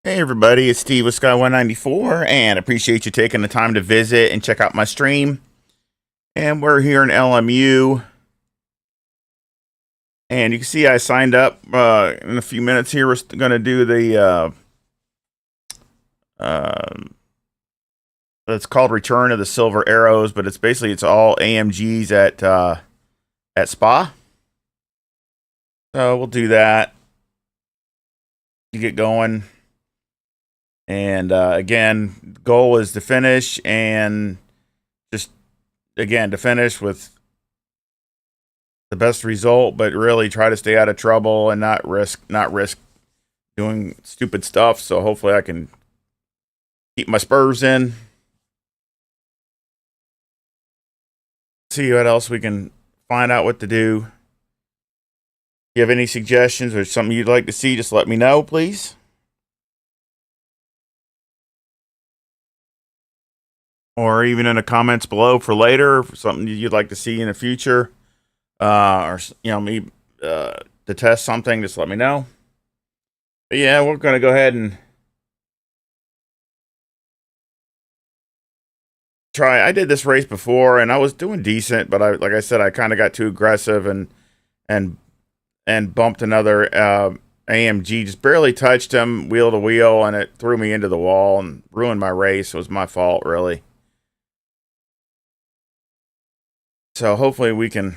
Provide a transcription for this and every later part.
Hey everybody, it's Steve with SKY194, and appreciate you taking the time to visit and check out my stream. And we're here in LMU, and you can see I signed up in a few minutes here. We're going to do the it's called Return of the Silver Arrows, but it's all AMGs at Spa. So we'll do that to get going. And again, goal is to finish, and just again to finish with the best result, but really try to stay out of trouble and not risk doing stupid stuff. So hopefully I can keep my spurs in. See what else we can find out what to do. If you have any suggestions or something you'd like to see, just let me know, please. Or even in the comments below for later, for something you'd like to see in the future, or me to test something. Just let me know. But yeah, we're gonna go ahead and try. I did this race before, and I was doing decent, but like I said, I kind of got too aggressive and bumped another AMG. Just barely touched him wheel to wheel, and it threw me into the wall and ruined my race. It was my fault, really. So hopefully we can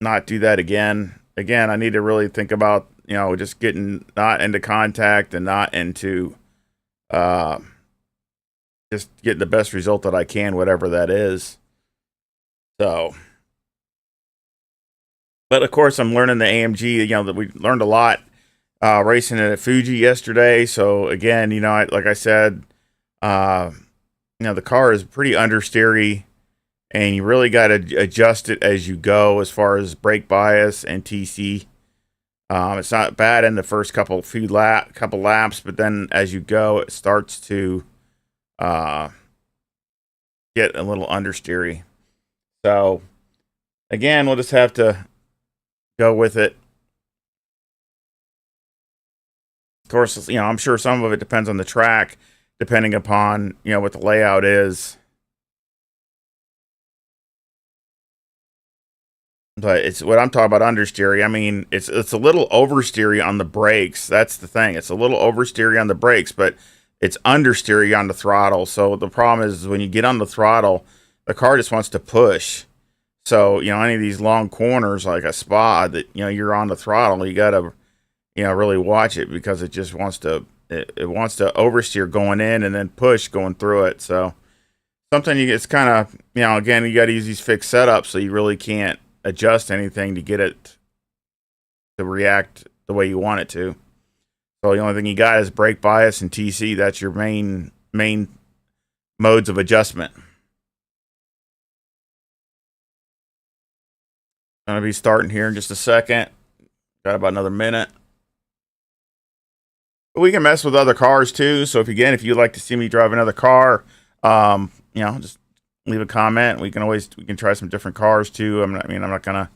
not do that again. Again, I need to really think about, just getting not into contact and not into just getting the best result that I can, whatever that is. So, but of course, I'm learning the AMG, that we learned a lot racing it at Fuji yesterday. So again, like I said, the car is pretty understeery, and you really got to adjust it as you go as far as brake bias and TC. It's not bad in the first couple laps, but then as you go, it starts to get a little understeery. So again, we'll just have to go with it. Of course, I'm sure some of it depends on the track, depending upon what the layout is. But it's what I'm talking about understeery. I mean, it's a little oversteery on the brakes. That's the thing. It's a little oversteery on the brakes, but it's understeery on the throttle. So the problem is when you get on the throttle, the car just wants to push. So, any of these long corners like a Spa that, you're on the throttle, you got to, really watch it, because it just wants to, it wants to oversteer going in and then push going through it. So it's kind of, again, you got to use these fixed setups, so you really can't adjust anything to get it to react the way you want it to. So the only thing you got is brake bias and TC. That's your main modes of adjustment. I'm going to be starting here in just a second. Got about another minute. But we can mess with other cars too. So if you'd like to see me drive another car, just leave a comment. We can try some different cars too. I'm not gonna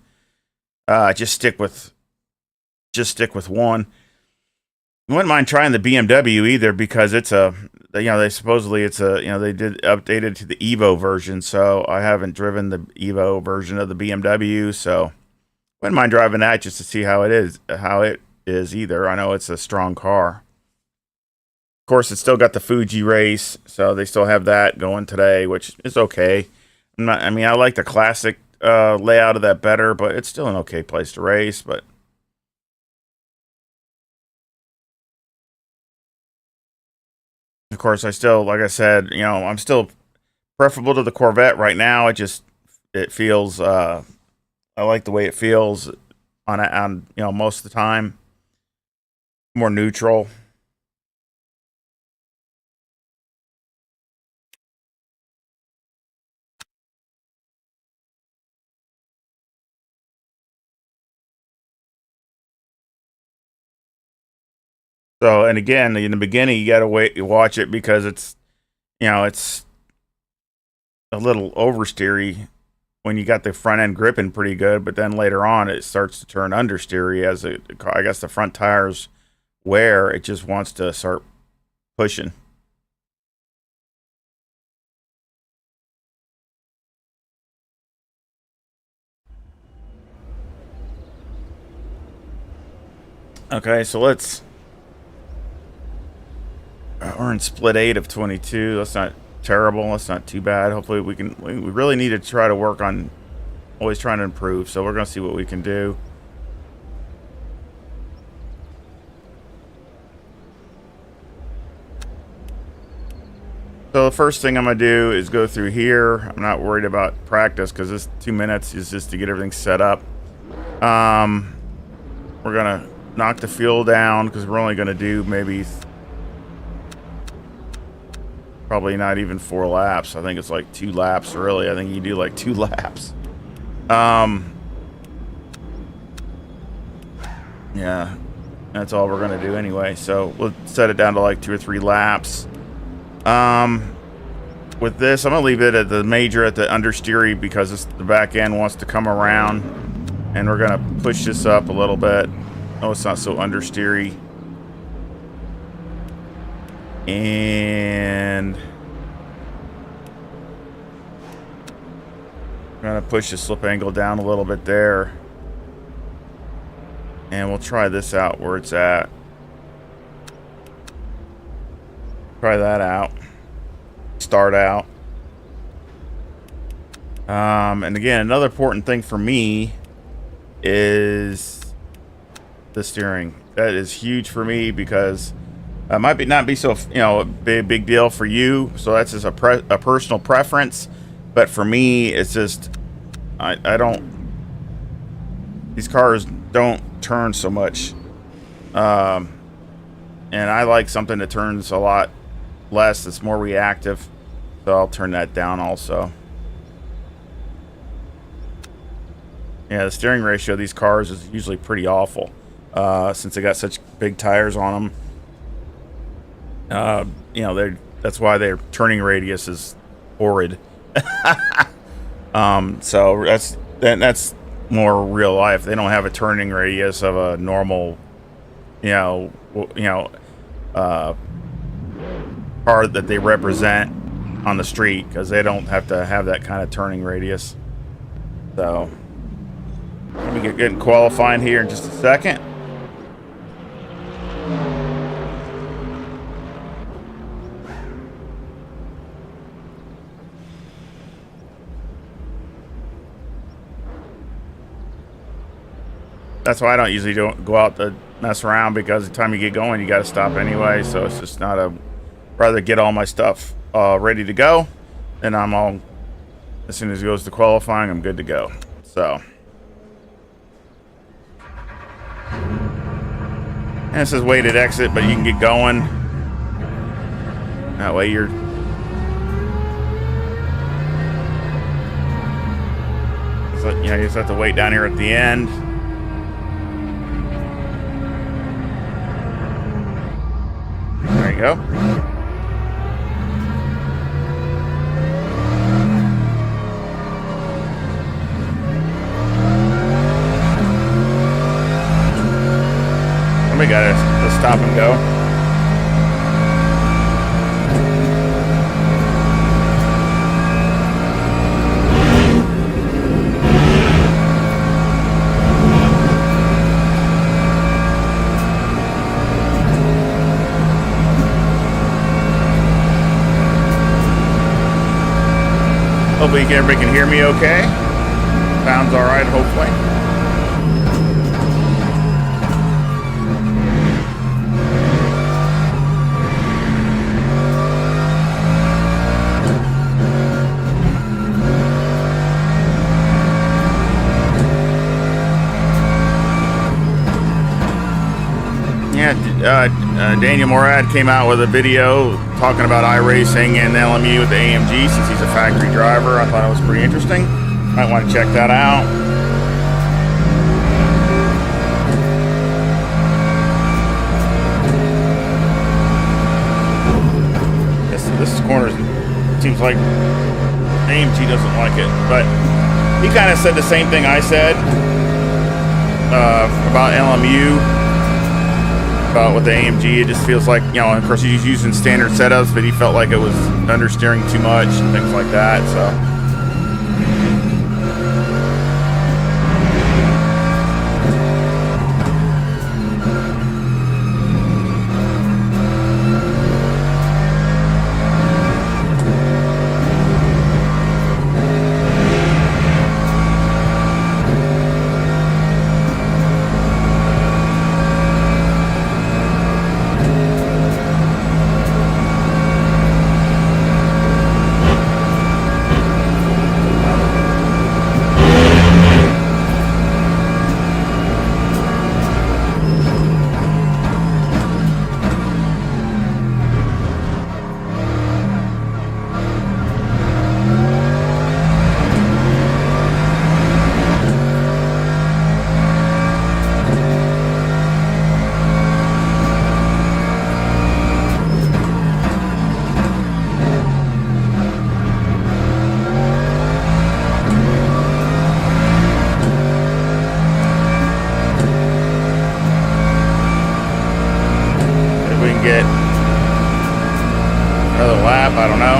just stick with one. I wouldn't mind trying the BMW either, because it's they supposedly they did update it to the Evo version, so I haven't driven the Evo version of the BMW, so wouldn't mind driving that just to see how it is either. I know it's a strong car. Of course, it's still got the Fuji race, so they still have that going today, which is okay. I like the classic layout of that better, but it's still an okay place to race. But of course, like I said, I'm still preferable to the Corvette right now. It feels, I like the way it feels on most of the time, more neutral. So, and again, in the beginning, you gotta watch it, because it's a little oversteery when you got the front end gripping pretty good, but then later on it starts to turn understeery as I guess the front tires wear. It just wants to start pushing. Okay, so let's. We're in split 8 of 22. That's not terrible. That's not too bad. Hopefully we can. We really need to try to work on always trying to improve. So we're going to see what we can do. So the first thing I'm going to do is go through here. I'm not worried about practice because this 2 minutes is just to get everything set up. We're going to knock the fuel down because we're only going to do maybe probably not even 4 laps. I think it's like 2 laps really. I think you do like 2 laps. Yeah, that's all we're going to do anyway. So we'll set it down to like 2 or 3 laps. With this, I'm going to leave it at the major at the understeery because the back end wants to come around. And we're going to push this up a little bit. Oh, it's not so understeery. And I'm going to push the slip angle down a little bit there. And we'll try this out where it's at. Try that out. Start out. And again, another important thing for me is the steering. That is huge for me because it might not be so a big deal for you. So that's just a personal preference. But for me, it's just I don't. These cars don't turn so much, and I like something that turns a lot less. That's more reactive. So I'll turn that down also. Yeah, the steering ratio of these cars is usually pretty awful since they got such big tires on them. That's why their turning radius is horrid. So that's more real life. They don't have a turning radius of a normal, car that they represent on the street because they don't have to have that kind of turning radius. So let me get good and qualifying here in just a second. That's why I don't usually go out to mess around because the time you get going, you got to stop anyway. So it's just not rather get all my stuff ready to go. And I'm all, as soon as it goes to qualifying, I'm good to go. So. And it says weighted exit, but you can get going. That way you're. So, you just have to wait down here at the end. There you go. We got to stop and go. Hopefully everybody can hear me okay. Sounds all right, hopefully. Daniel Morad came out with a video talking about iRacing and LMU with the AMG since he's a factory driver. I thought it was pretty interesting. Might want to check that out. This corner seems like AMG doesn't like it, but he kind of said the same thing I said about LMU. about with the AMG. It just feels like, you know, of course he's using standard setups, but he felt like it was understeering too much and things like that. So. Get another lap, I don't know.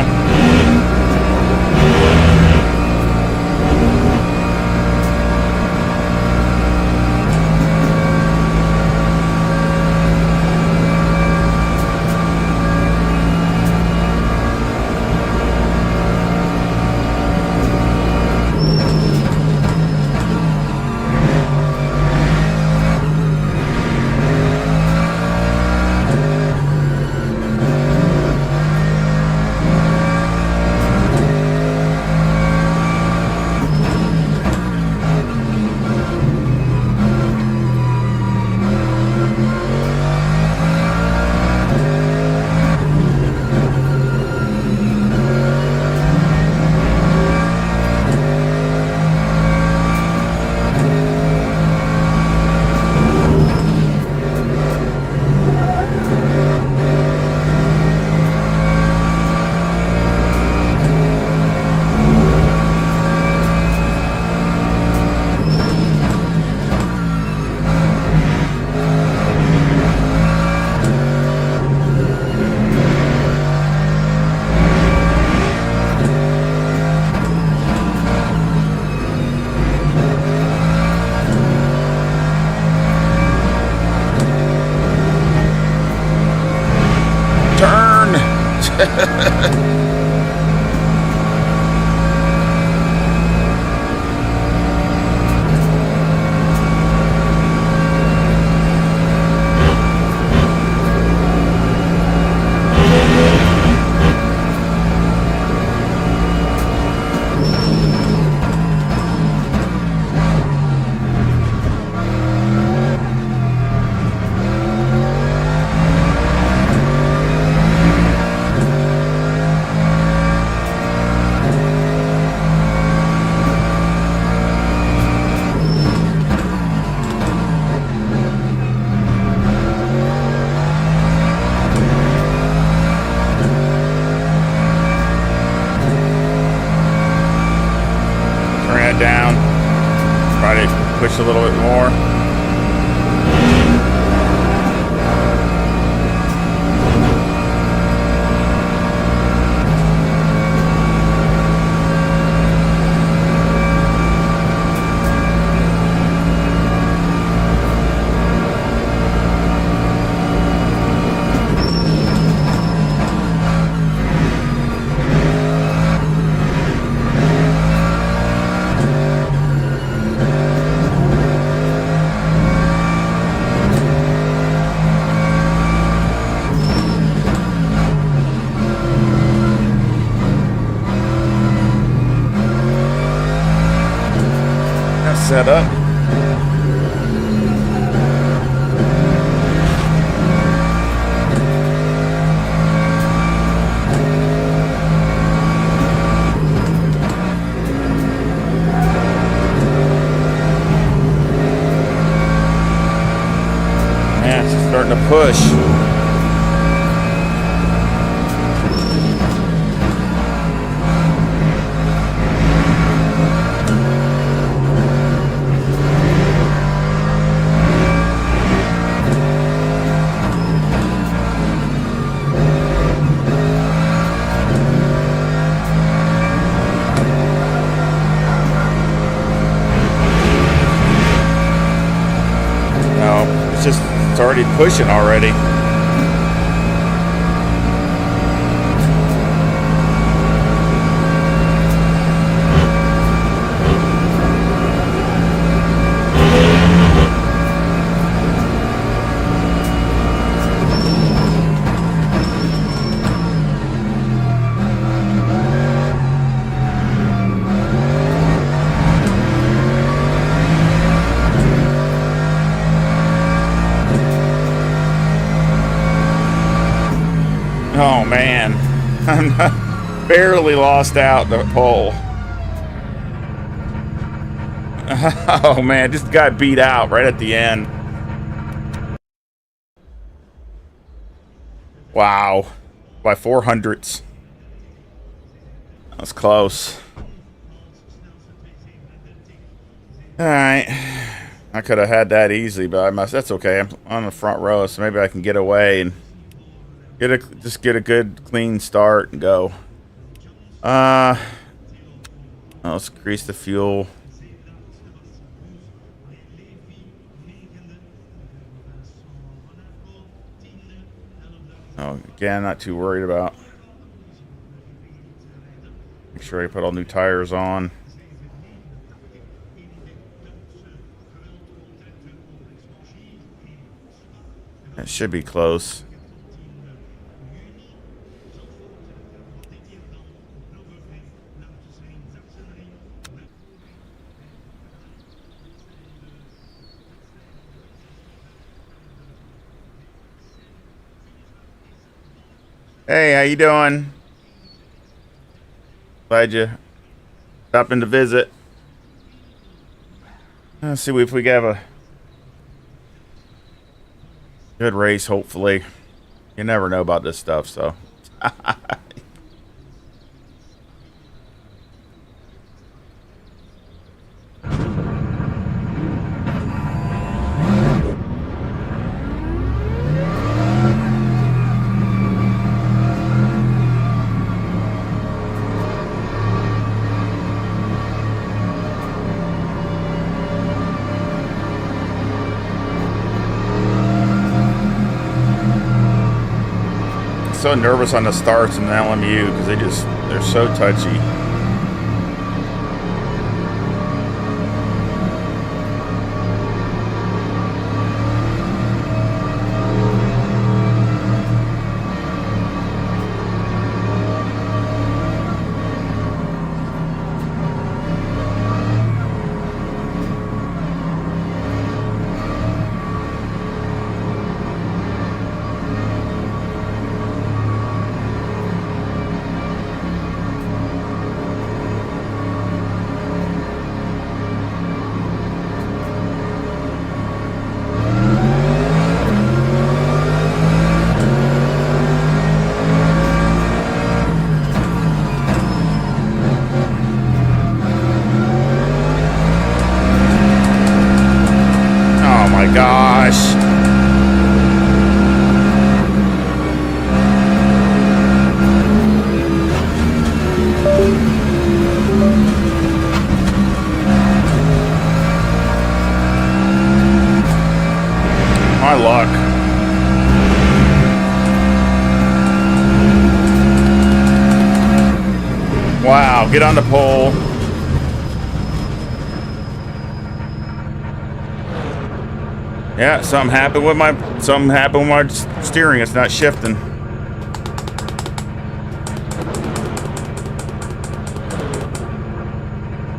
Down, try to push a little bit more. Set up. Yeah, it's starting to push. No, it's already pushing already. Oh man, I barely lost out the pole. Oh man, just got beat out right at the end. Wow, by 400ths. That was close. All right, I could have had that easily, but that's okay. I'm on the front row, so maybe I can get away and just get a good clean start and go. Let's grease the fuel. Oh, again, not too worried about. Make sure I put all new tires on. It should be close. Hey, how you doing? Glad you stopped in to visit. Let's see if we can have a good race, hopefully. You never know about this stuff, so. So nervous on the starts in the LMU because they're so touchy. Gosh. My luck. Wow, get on the pole. Yeah, something happened with my steering. It's not shifting.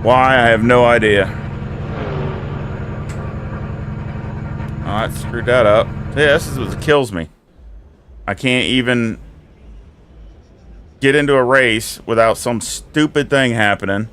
Why? I have no idea. Oh, that screwed that up. Yeah, this is what kills me. I can't even get into a race without some stupid thing happening.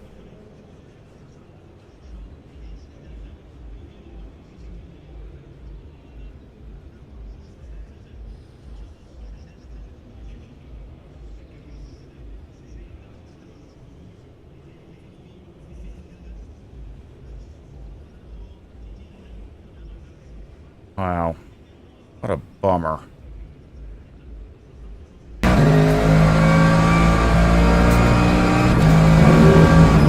Wow. What a bummer.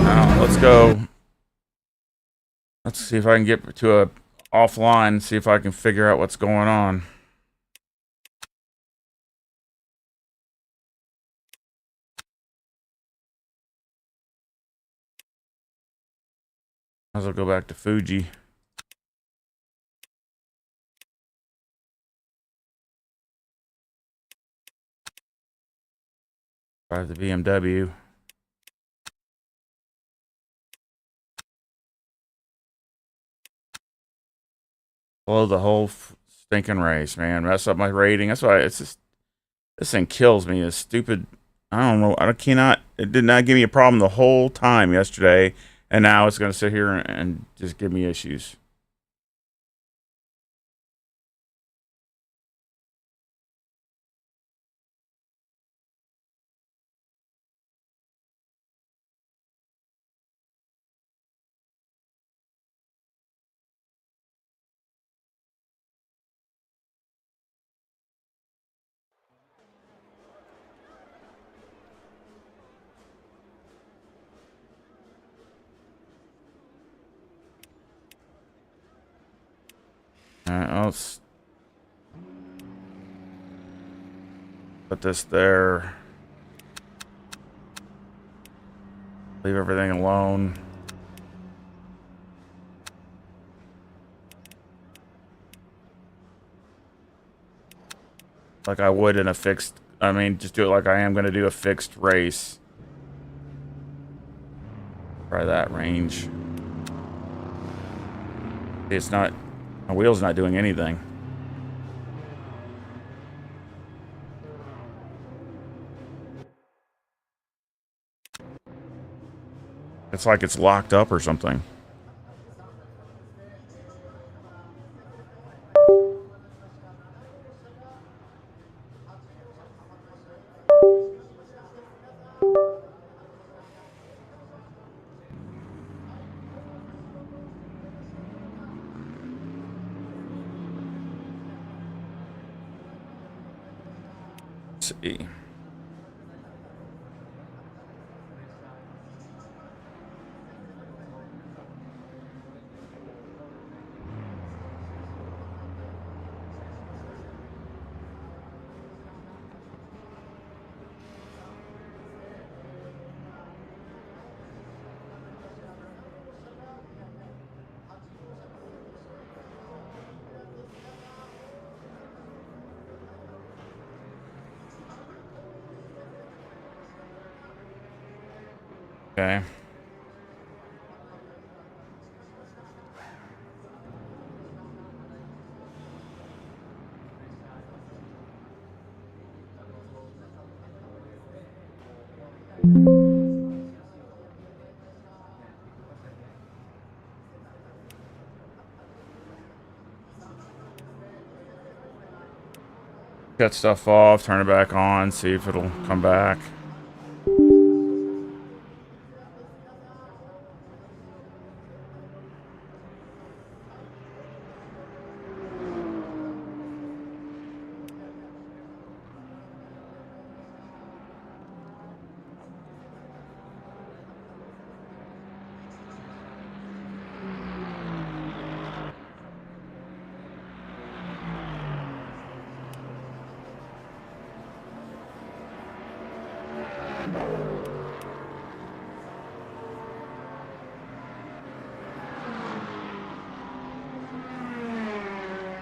Now, let's go. Let's see if I can get to a offline and see if I can figure out what's going on. Might as well go back to Fuji. Drive the BMW. Blow the whole stinking race, man. Mess up my rating. That's why it's just, this thing kills me. It's stupid. I don't know. It did not give me a problem the whole time yesterday. And now it's going to sit here and just give me issues. Let's put this there. Leave everything alone. Like I would in a fixed, I mean, just do it like I am going to do a fixed race. Try that range. It's not, my wheel's not doing anything. It's like it's locked up or something. Let's see. Okay. Cut stuff off, turn it back on, see if it'll come back.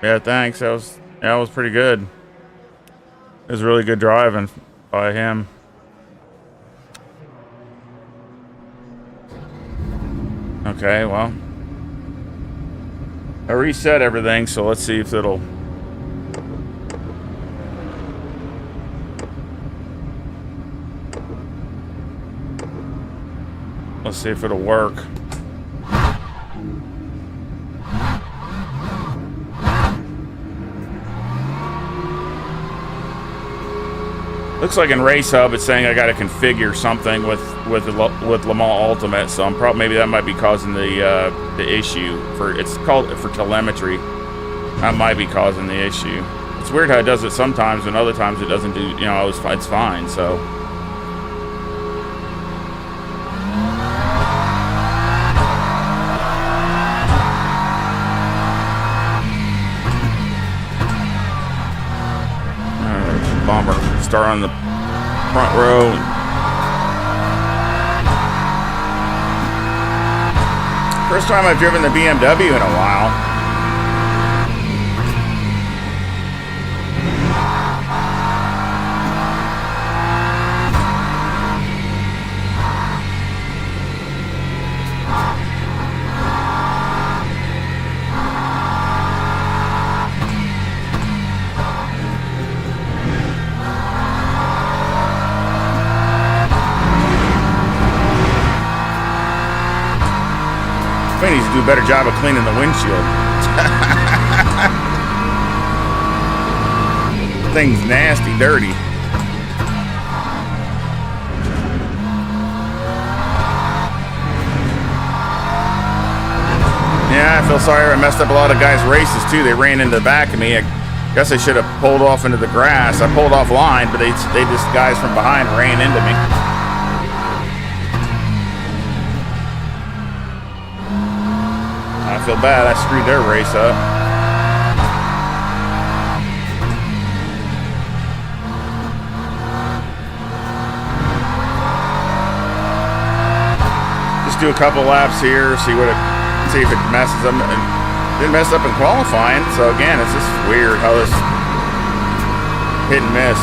Yeah, thanks. That was pretty good. It was really good driving by him. Okay, well, I reset everything, so let's see if it'll. Let's see if it'll work. Looks like in Race Hub it's saying I got to configure something with Le Mans Ultimate, so maybe that might be causing the issue. It's called for telemetry. That might be causing the issue. It's weird how it does it sometimes, and other times it doesn't do. You know, it's fine. So. start on the front row. First time I've driven the BMW in a while. We need to do a better job of cleaning the windshield. Thing's nasty, dirty. Yeah, I feel sorry. I messed up a lot of guys' races too. They ran into the back of me. I guess I should have pulled off into the grass. I pulled off line, but they just guys from behind ran into me. I feel bad. I screwed their race up. Just do a couple laps here, see if it messes up. It didn't mess up in qualifying, so again, it's just weird how this hit and miss.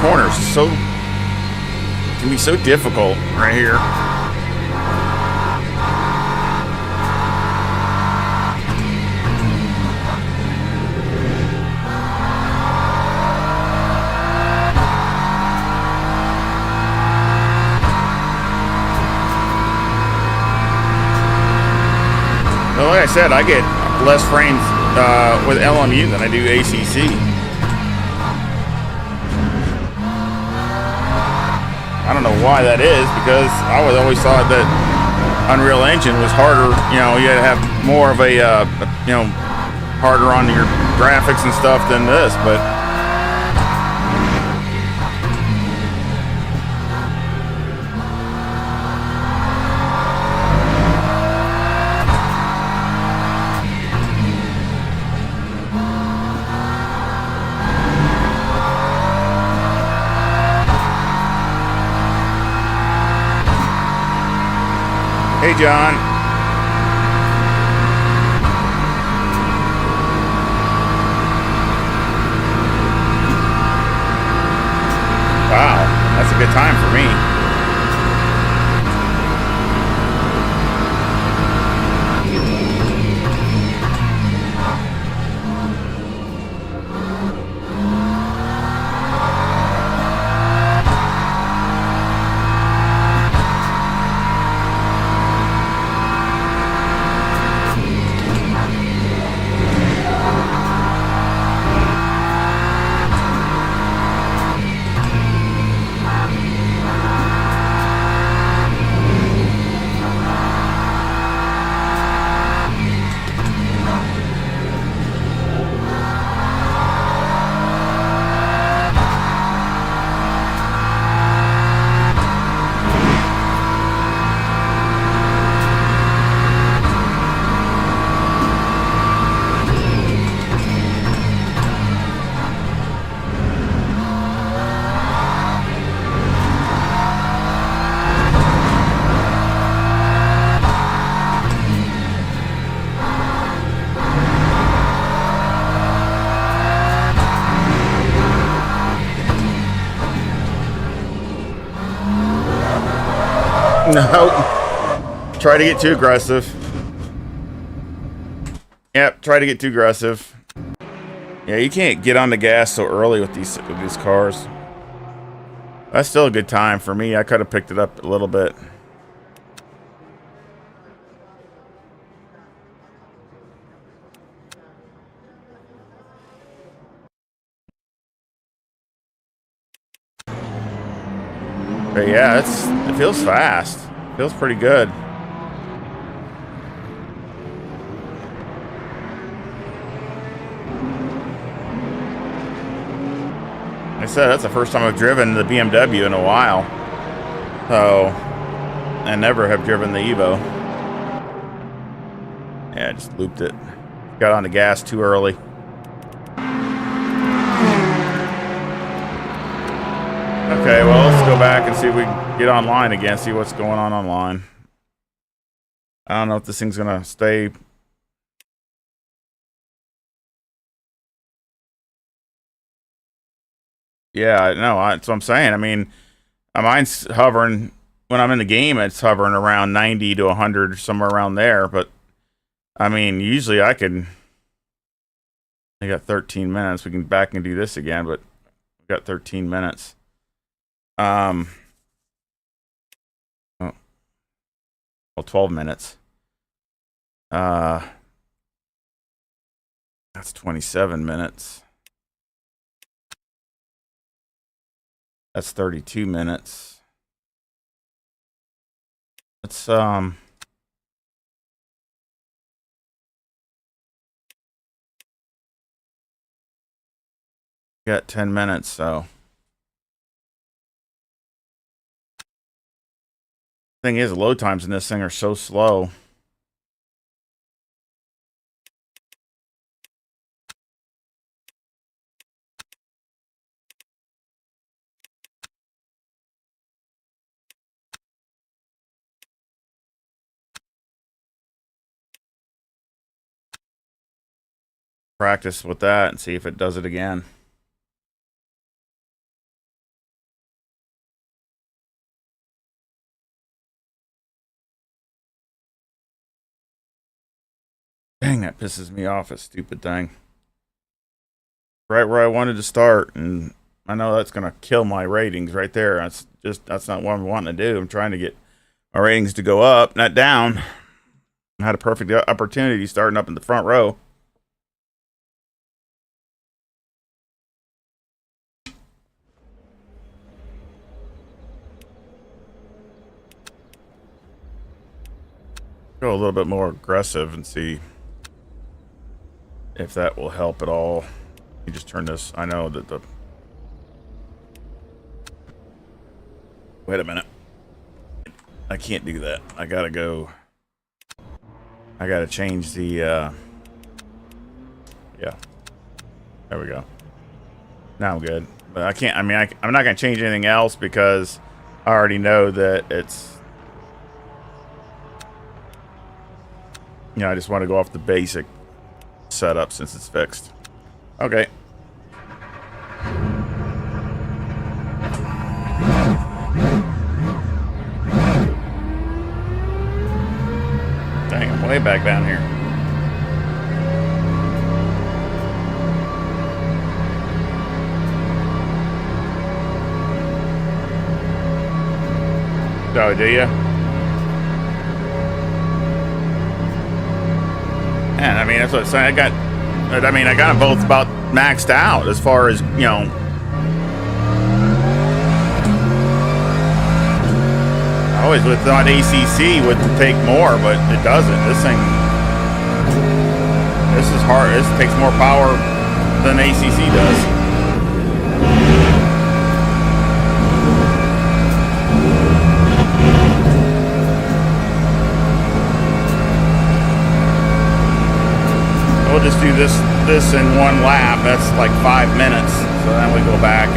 Corners can be so difficult right here. Well, like I said, I get less frames with LMU than I do ACC. I don't know why that is, because I always thought that Unreal Engine was harder. You know, you had to have more of a, harder on your graphics and stuff than this, but hey, John. Wow, that's a good time for me. No. Try to get too aggressive. Yep, try to get too aggressive. Yeah, you can't get on the gas so early with these cars. That's still a good time for me. I could have picked it up a little bit. But yeah, it feels fast. It feels pretty good. Like I said, that's the first time I've driven the BMW in a while. So, I never have driven the Evo. Yeah, I just looped it. Got on the gas too early. Okay, well, let's go back and see if we can get online again, see what's going on online. I don't know if this thing's going to stay. Yeah, no, that's what I'm saying. I mean, mine's hovering, when I'm in the game, it's hovering around 90 to 100, somewhere around there. But, I mean, usually I got 13 minutes. We can back and do this again, but we've got 13 minutes. Well, 12 minutes. That's 27 minutes. That's 32 minutes. Let's got 10 minutes, so thing is, load times in this thing are so slow. Practice with that and see if it does it again. Dang, that pisses me off, a stupid thing. Right where I wanted to start, and I know that's going to kill my ratings right there. That's not what I'm wanting to do. I'm trying to get my ratings to go up, not down. I had a perfect opportunity starting up in the front row. Go a little bit more aggressive and see if that will help at all. You just turn this. I know that the. Wait a minute. I can't do that. I gotta go. I gotta change the. Yeah. There we go. Now I'm good. But I can't. I mean, I'm not gonna change anything else because I already know that it's. You know, I just want to go off the basic setup since it's fixed. Okay. Dang, I'm way back down here. Oh, do you? And I mean, that's what I'm saying. I got them both about maxed out as far as, you know. I always would have thought ACC would take more, but it doesn't. This is hard. This takes more power than ACC does. We'll just do this in one lap. That's like 5 minutes. So then we go back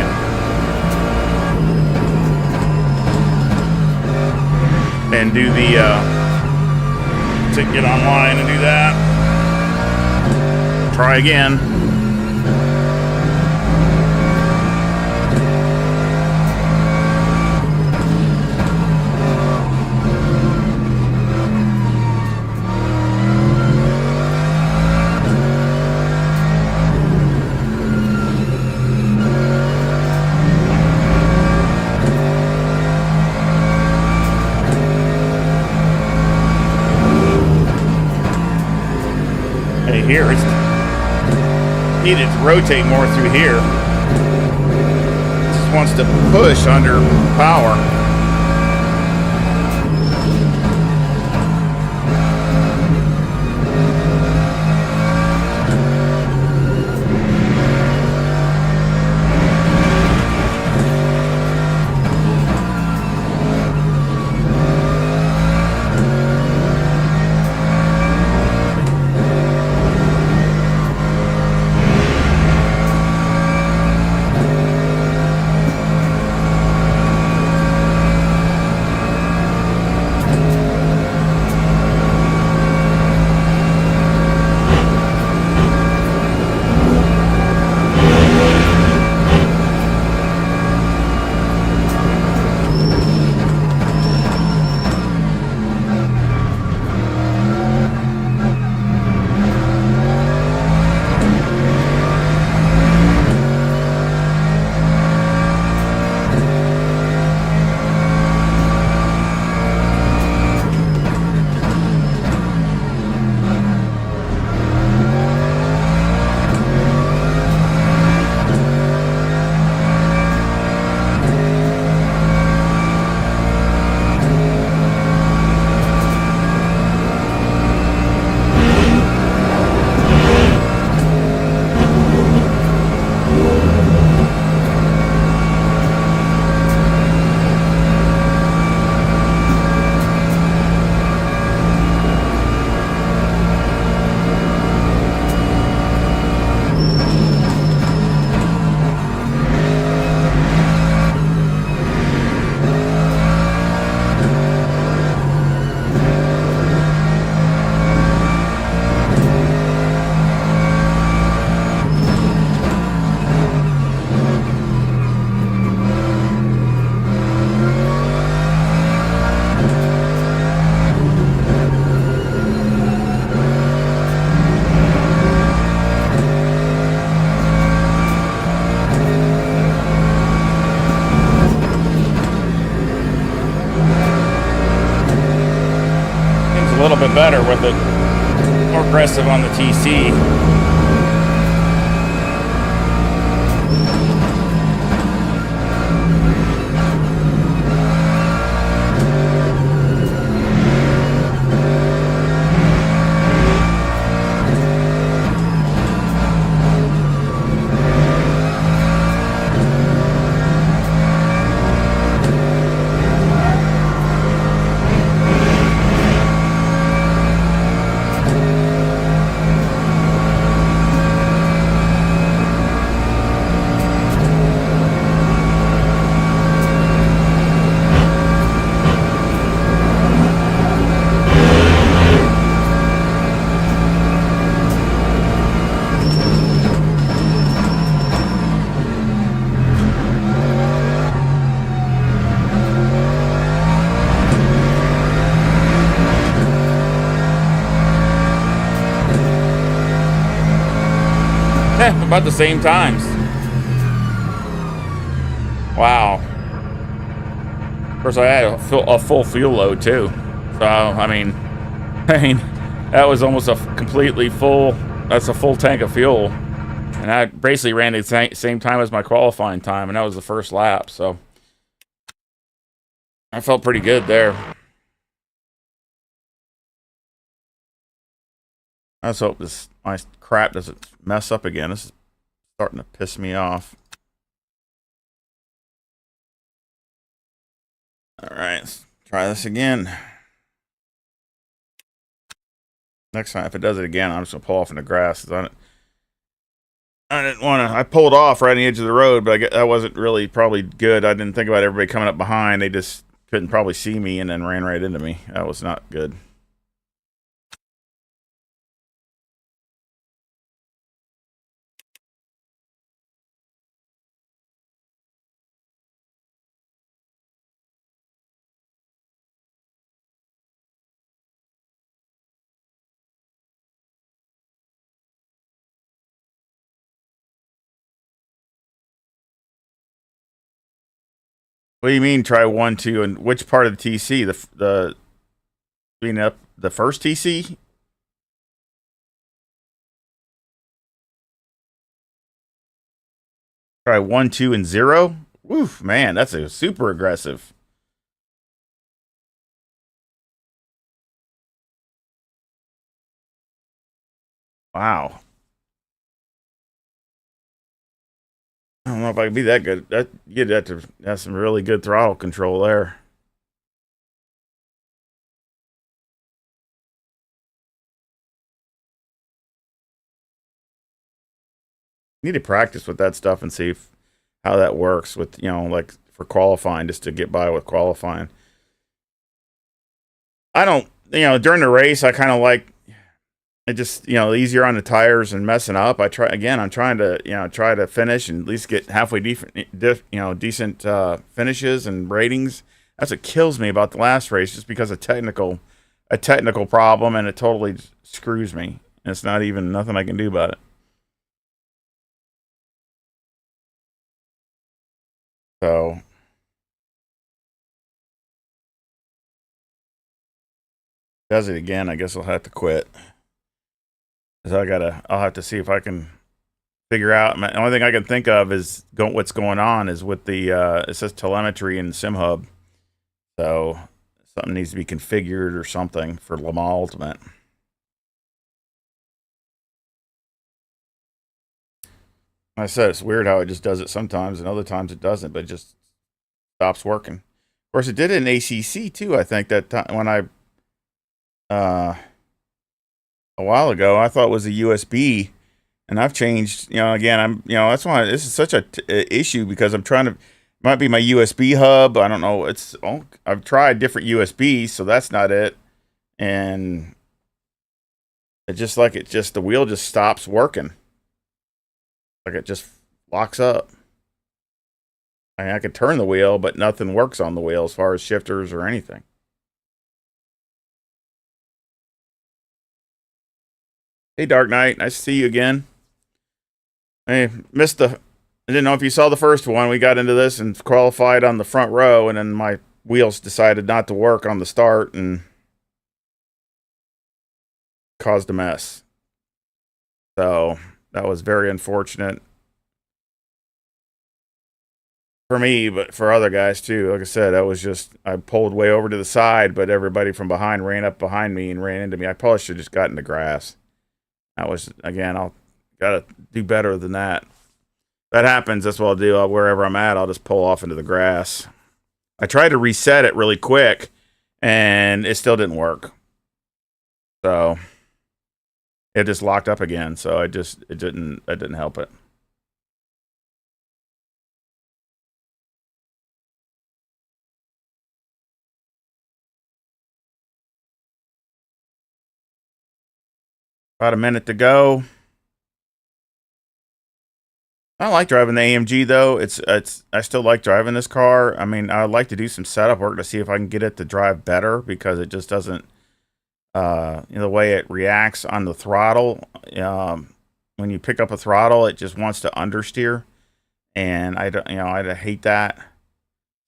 and do the to get online and do that. Try again. Here it's needed to rotate more through here. Just wants to push under power. better with it. More aggressive on the TC. About the same times. Wow. Of course, I had a full fuel load too. So I mean, that was almost a completely full. That's a full tank of fuel, and I basically ran the same time as my qualifying time, and that was the first lap. So I felt pretty good there. Let's hope this nice crap doesn't mess up again. This is starting to piss me off. Alright, let's try this again. Next time, if it does it again, I'm just going to pull off in the grass. I didn't want to... I pulled off right on the edge of the road, but that wasn't really probably good. I didn't think about everybody coming up behind. They just couldn't probably see me and then ran right into me. That was not good. What do you mean try 1, 2, and which part of the TC? The being up the first TC? Try 1, 2, and 0? Woof, man, that's a super aggressive. Wow. I don't know if I can be that good. You'd have to have some really good throttle control there. Need to practice with that stuff and see how that works with, like for qualifying, just to get by with qualifying. I don't, during the race, I kind of like it just, easier on the tires and messing up. I'm trying to, try to finish and at least get halfway decent finishes and ratings. That's what kills me about the last race, just because of a technical problem, and it totally screws me. And it's not even nothing I can do about it. So does it again, I guess I'll have to quit. I'll have to see if I can figure out. The only thing I can think of is what's going on is with the it says telemetry and SimHub. So something needs to be configured or something for Le Mans Ultimate. Like I said, it's weird how it just does it sometimes, and other times it doesn't, but it just stops working. Of course, it did it in ACC too. I think that time when a while ago, I thought it was a USB, and I've changed. Again, that's why this is such a issue, because I'm trying to. Might be my USB hub. I don't know. I've tried different USBs, so that's not it, and the wheel just stops working. Like it just locks up. I could turn the wheel, but nothing works on the wheel as far as shifters or anything. Hey, Dark Knight, nice to see you again. I didn't know if you saw the first one. We got into this and qualified on the front row, and then my wheels decided not to work on the start, and caused a mess. So that was very unfortunate for me, but for other guys too. Like I said, that was just, I pulled way over to the side, but everybody from behind ran up behind me and ran into me. I probably should have just got in the grass. That was, again, I'll gotta do better than that. That happens, that's what I'll do. Wherever I'm at, I'll just pull off into the grass. I tried to reset it really quick, and it still didn't work. So it just locked up again. So it didn't help it. About a minute to go. I like driving the AMG though. I still like driving this car. I mean, I'd like to do some setup work to see if I can get it to drive better, because it just doesn't, the way it reacts on the throttle. When you pick up a throttle, it just wants to understeer, and I don't, I hate that.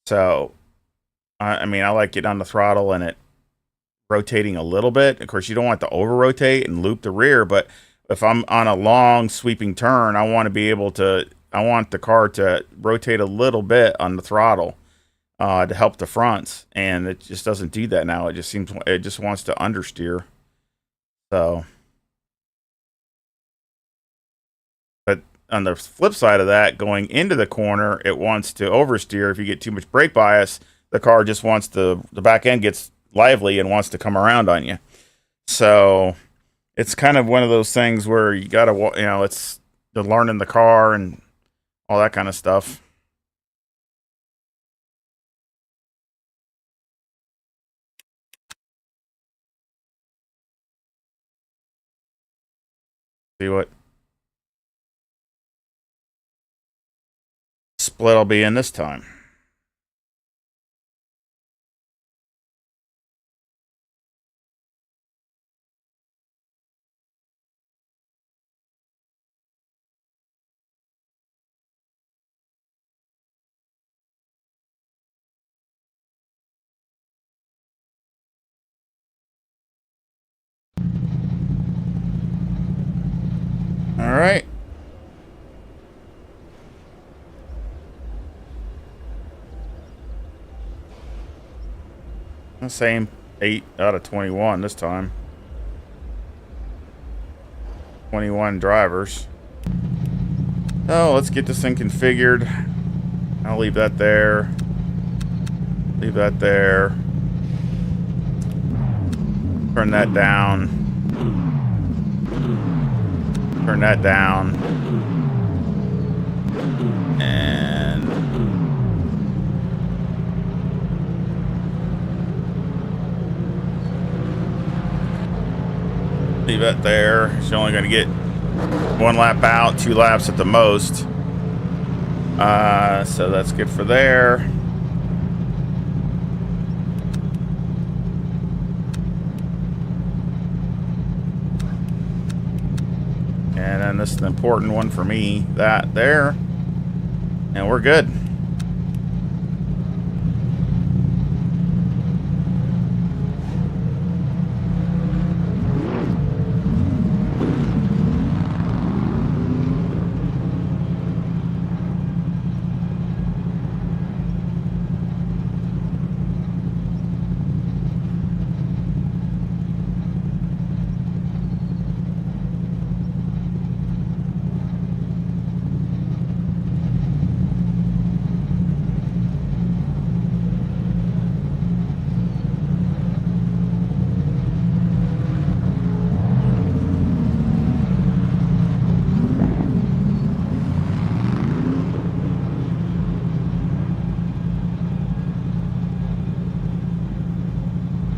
So, I mean, I like it on the throttle and it rotating a little bit. Of course, you don't want to over rotate and loop the rear, but if I'm on a long sweeping turn, I want the car to rotate a little bit on the throttle to help the fronts, and it just doesn't do that now. It just wants to understeer. So, but on the flip side of that, going into the corner, it wants to oversteer. If you get too much brake bias, the car just wants the back end gets lively and wants to come around on you. So it's kind of one of those things where you gotta, it's the learning the car and all that kind of stuff. See what split I'll be in this time. All right. The same 8 out of 21 this time. 21 drivers. Oh, let's get this thing configured. I'll leave that there. Leave that there. Turn that down. Turn that down. And leave that there. She's only going to get 1 lap out, 2 laps at the most. So that's good for there. And then this is an important one for me, that there. And we're good.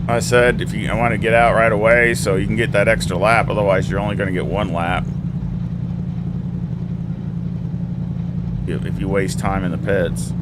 I said if you want to get out right away so you can get that extra lap, otherwise you're only going to get 1 lap if you waste time in the pits.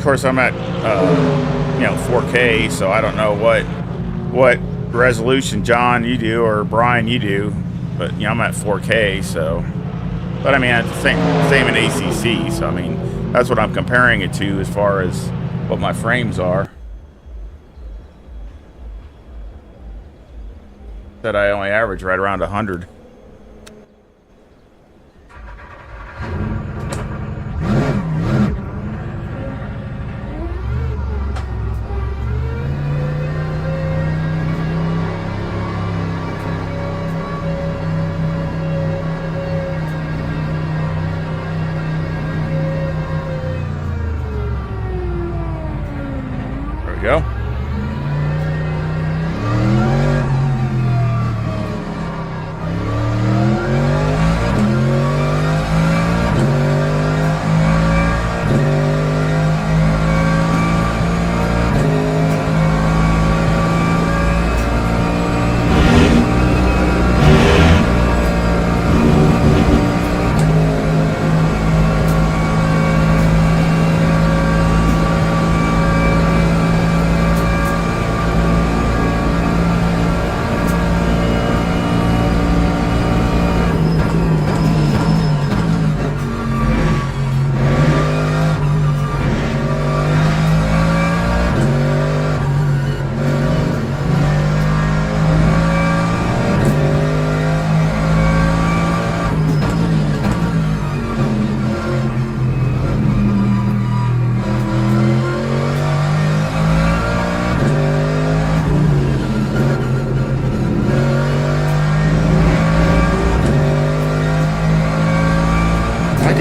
course, I'm at 4K, so I don't know what resolution, John, you do, or Brian, you do, but I'm at 4K, so. But I mean, it's the same in ACC, so I mean, that's what I'm comparing it to as far as what my frames are. That I only average right around 100. There we go.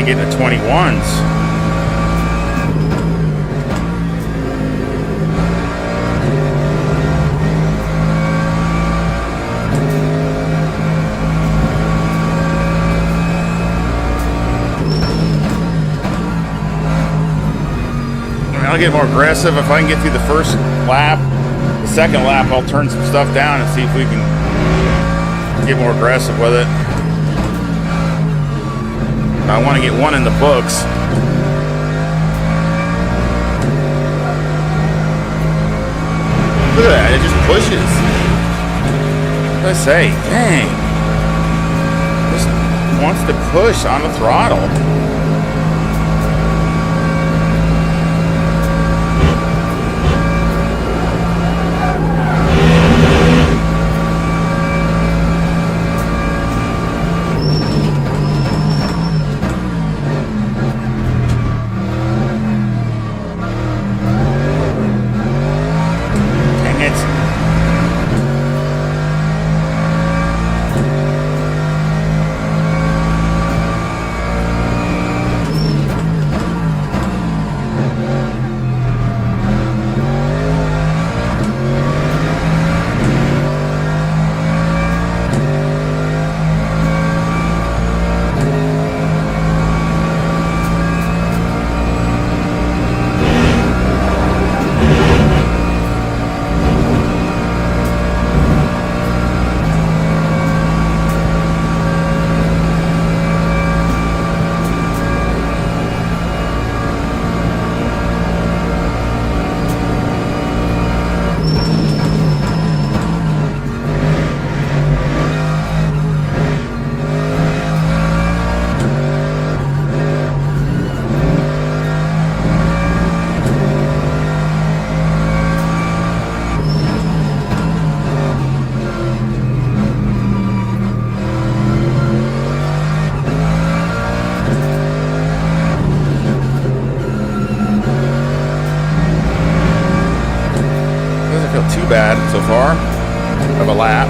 Get the 21s. I'll get more aggressive if I can get through the first lap. The second lap, I'll turn some stuff down and see if we can get more aggressive with it. I want to get one in the books. Look at that, it just pushes. What did I say? Dang. Just wants to push on the throttle. Too bad so far of a lap.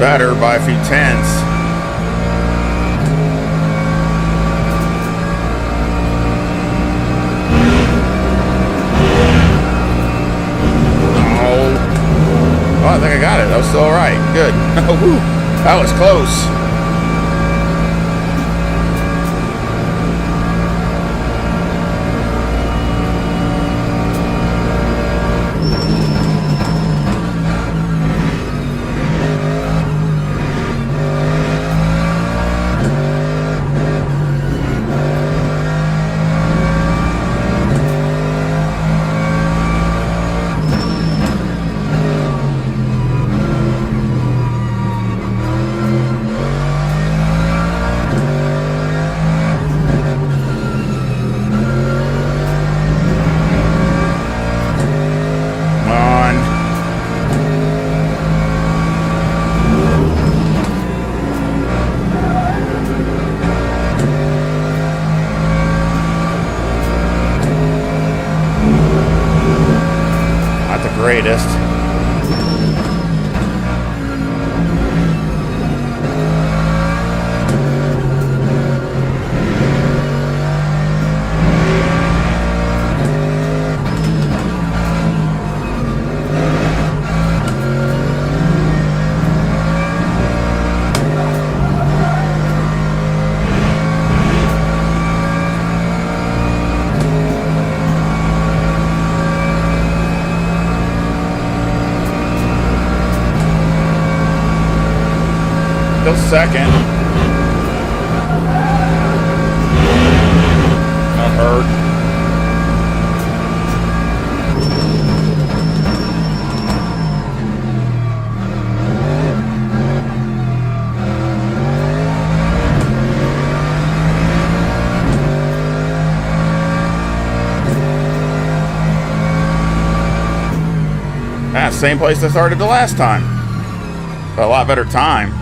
better by a few tenths. Oh, I think I got it. That was still all right. Good. That was close. Greatest. Still second. That hurt. Same place I started the last time. But a lot better time.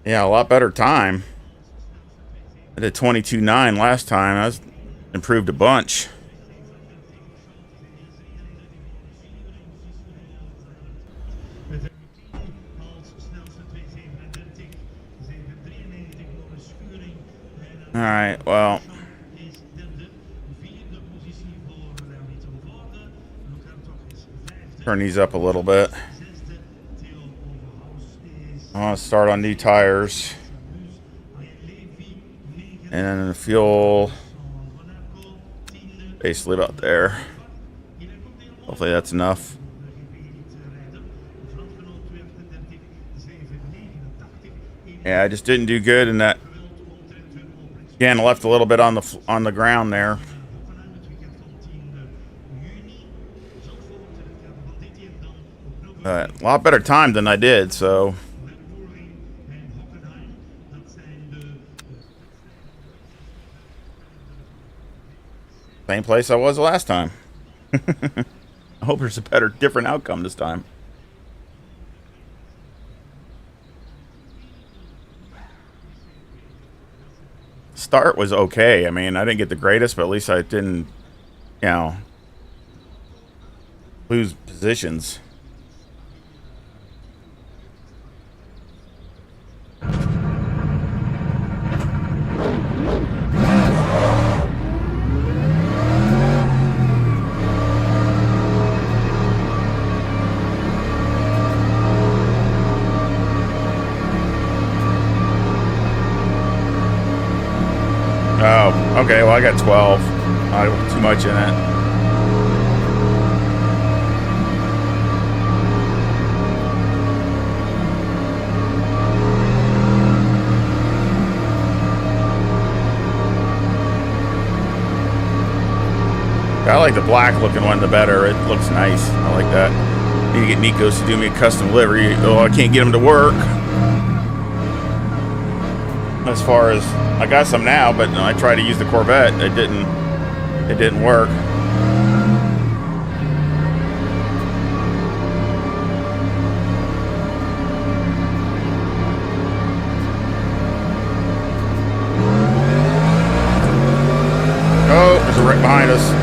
Yeah, a lot better time. I did 22.9 last time. I was improved a bunch. All right, well, turn these up a little bit. I want to start on new tires. And then the fuel, basically about there. Hopefully that's enough. Yeah, I just didn't do good in that. Again, left a little bit on the ground there. A lot better time than I did, so. Same place I was last time. I hope there's a different outcome this time. Start was okay. I mean, I didn't get the greatest, but at least I didn't, lose positions. Oh, okay, well I got 12. Too much in it. I like the black looking one the better. It looks nice. I like that. Need to get Nikos to do me a custom livery. Oh, I can't get him to work. As far as I got some now, but I tried to use the Corvette. It didn't work. Oh, there's a wreck behind us.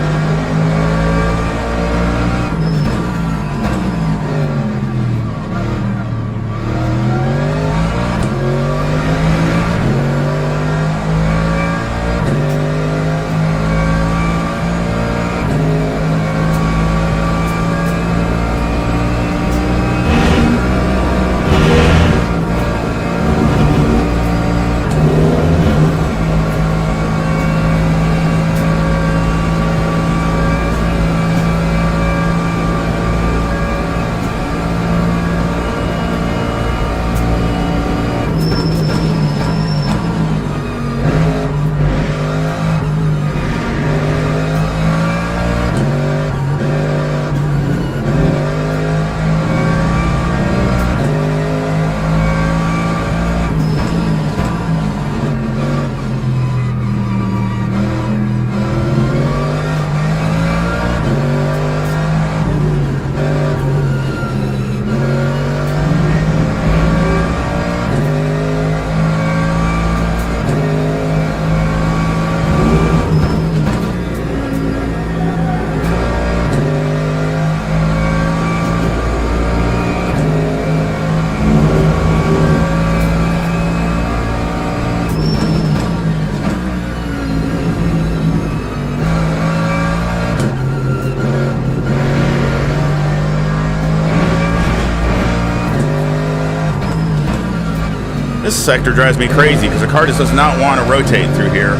This sector drives me crazy because the car just does not want to rotate through here.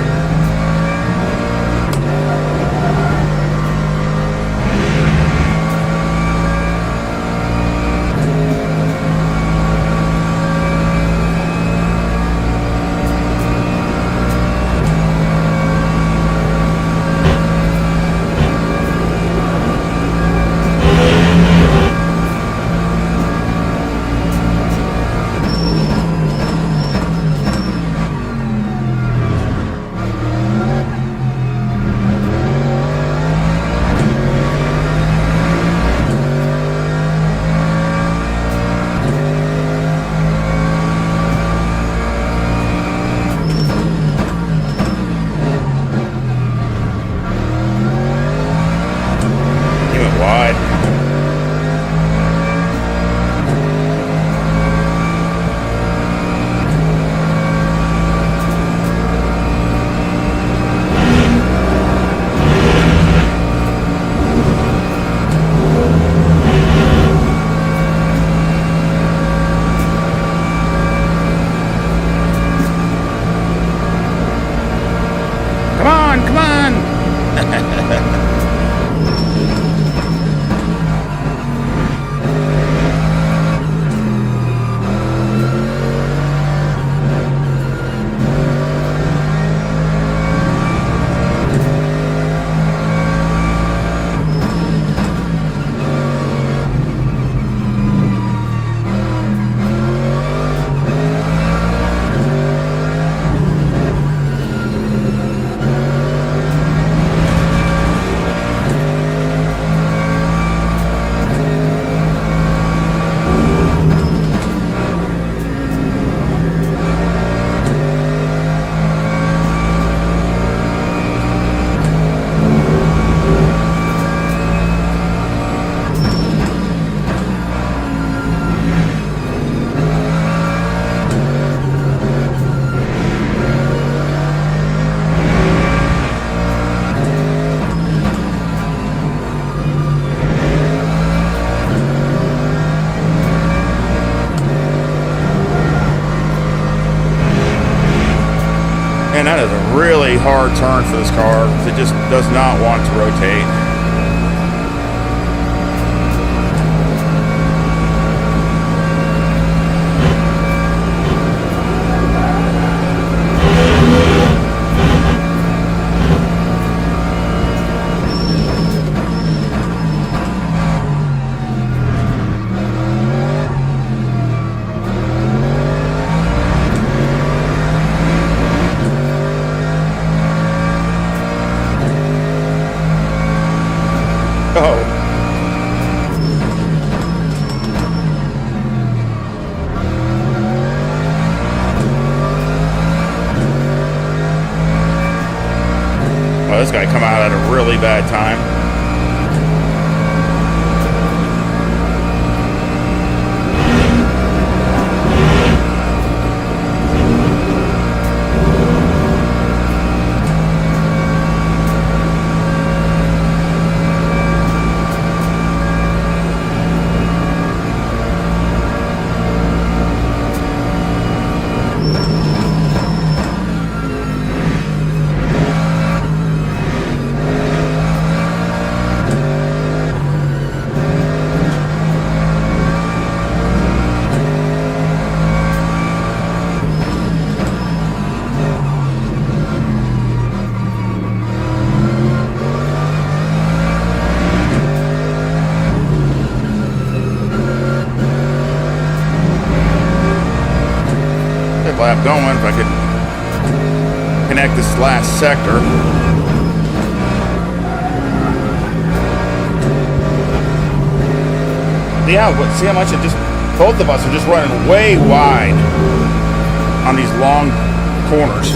Man, that is a really hard turn for this car. It just does not want to rotate. Well, this guy come out at a really bad time. Lap going if I could connect this last sector. Yeah, but see how much it just, both of us are just running way wide on these long corners.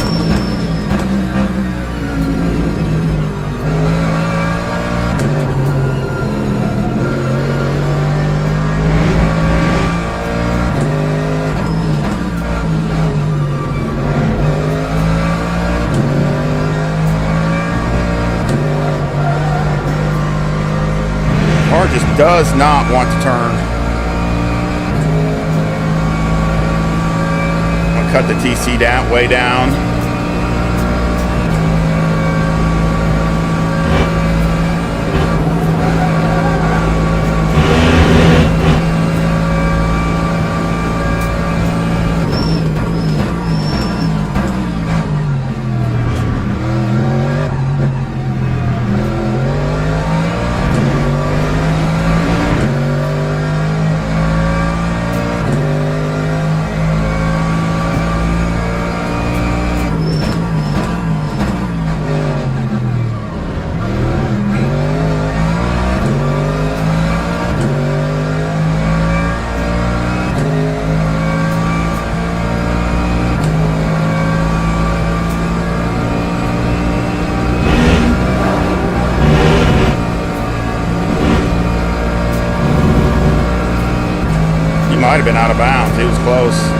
Just does not want to turn. cut the TC down, way down. Might have been out of bounds. He was close.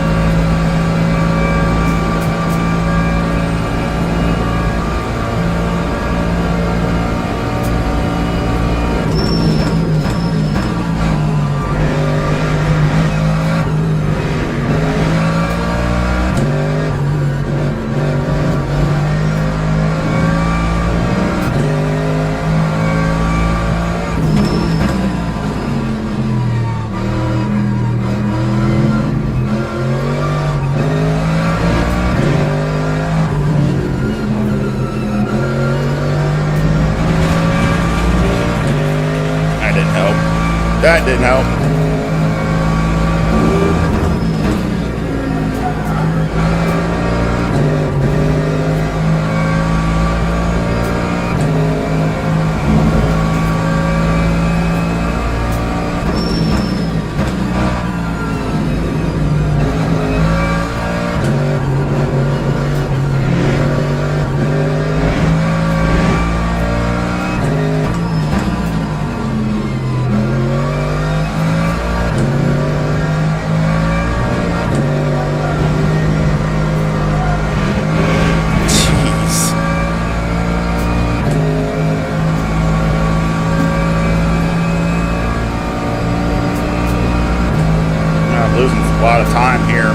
That didn't help. Losing a lot of time here.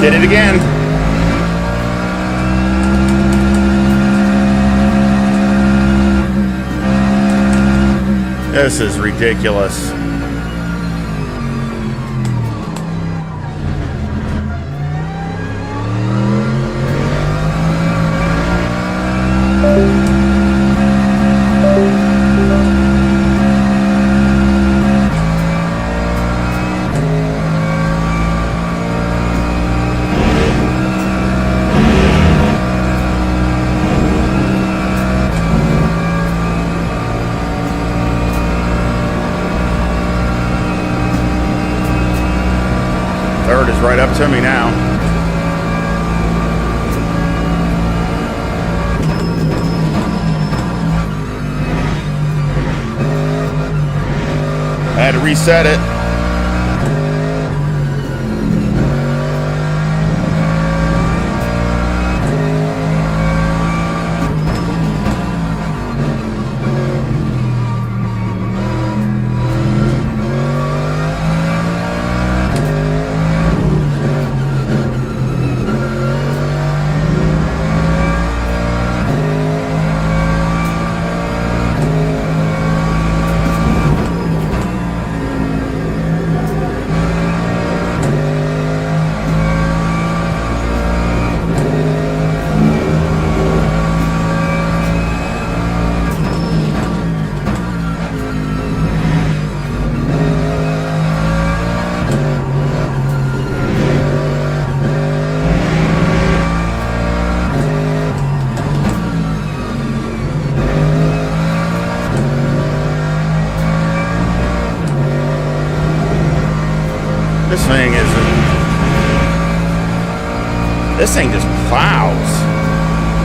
Did it again. This is ridiculous. Third is right up to me now. I had to reset it. This thing is, this thing just plows.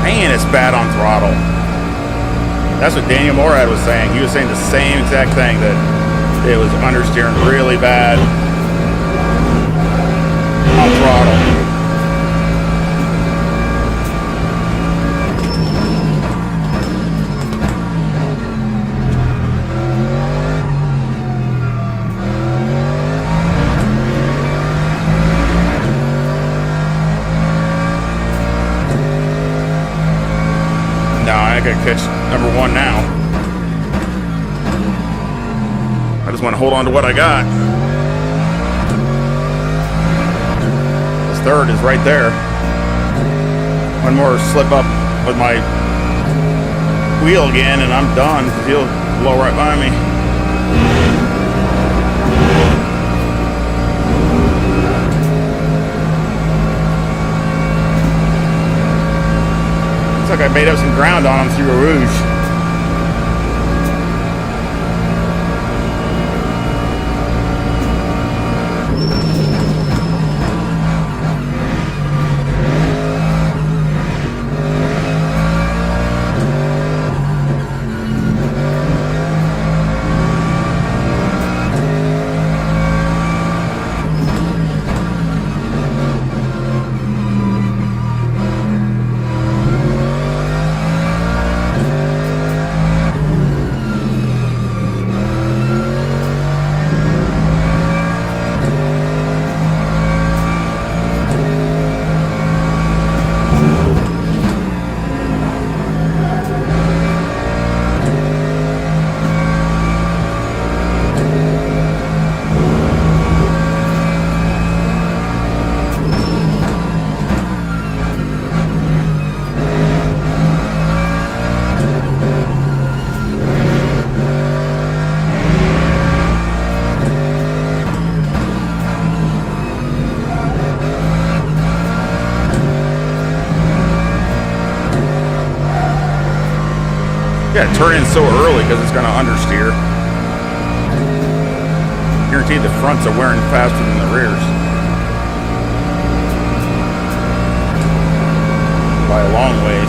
Man, it's bad on throttle. That's what Daniel Morad was saying. He was saying the same exact thing, that it was understeering really bad. No, I gotta catch number 1 now. I just want to hold on to what I got. This 3rd is right there. One more slip up with my wheel again, and I'm done because he'll blow right by me. Looks like I made up some ground on him through a rouge. Yeah, turn in so early because it's going to understeer. Guaranteed the fronts are wearing faster than the rears. By a long ways.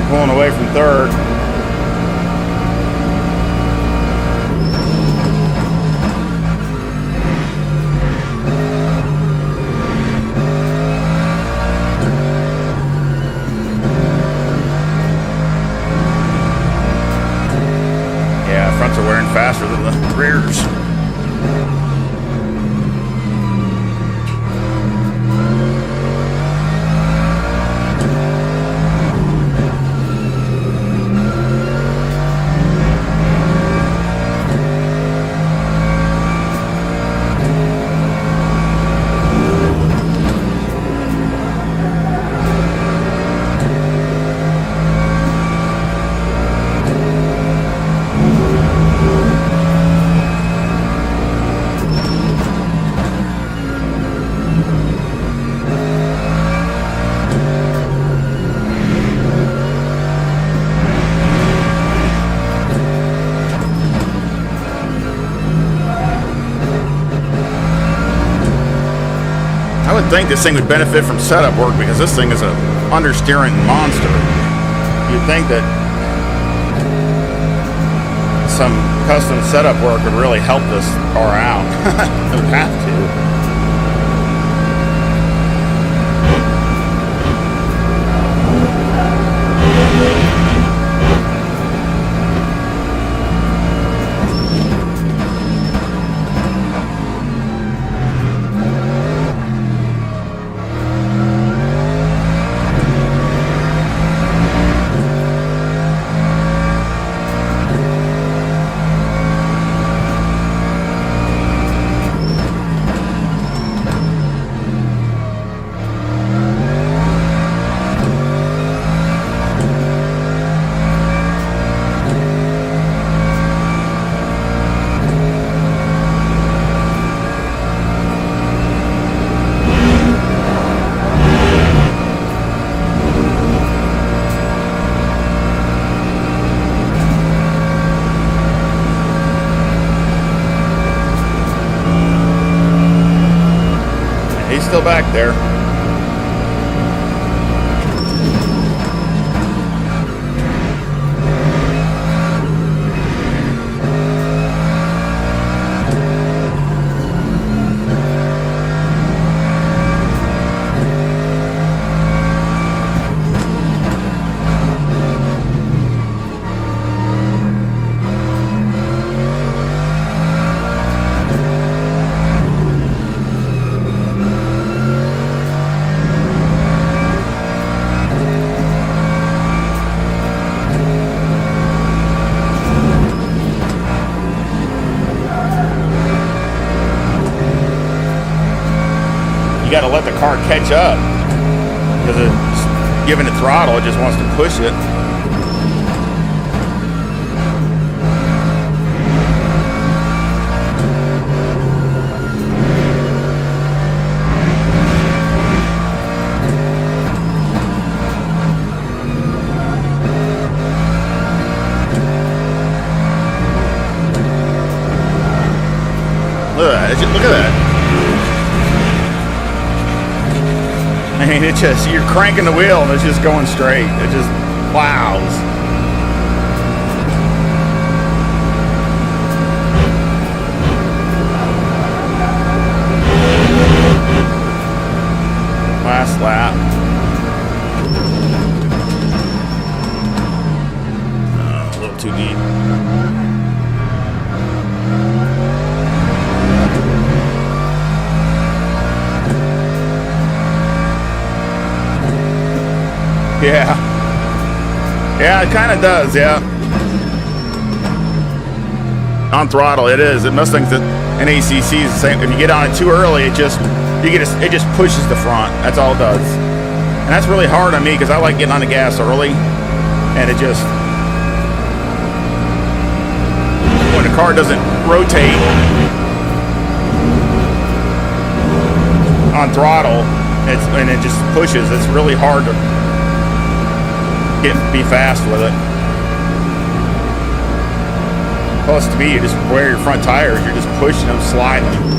Pulling away from 3rd. Yeah, fronts are wearing faster than the rears. I would think this thing would benefit from setup work because this thing is a understeering monster. You'd think that some custom setup work would really help this car out. It would have to. he's still back there. You got to let the car catch up because it's giving it throttle. It just wants to push it. Look at that. I mean, it just, you're cranking the wheel and it's just going straight. It just plows. Last lap. A little too deep. Yeah, it kind of does. Yeah, on throttle it is. It must think that an ACC is the same. If you get on it too early, it just pushes the front. That's all it does, and that's really hard on me because I like getting on the gas early, and it just, when the car doesn't rotate on throttle, and it just pushes. It's really hard to be fast with it. Plus, to me, you just wear your front tires. You're just pushing them, sliding them.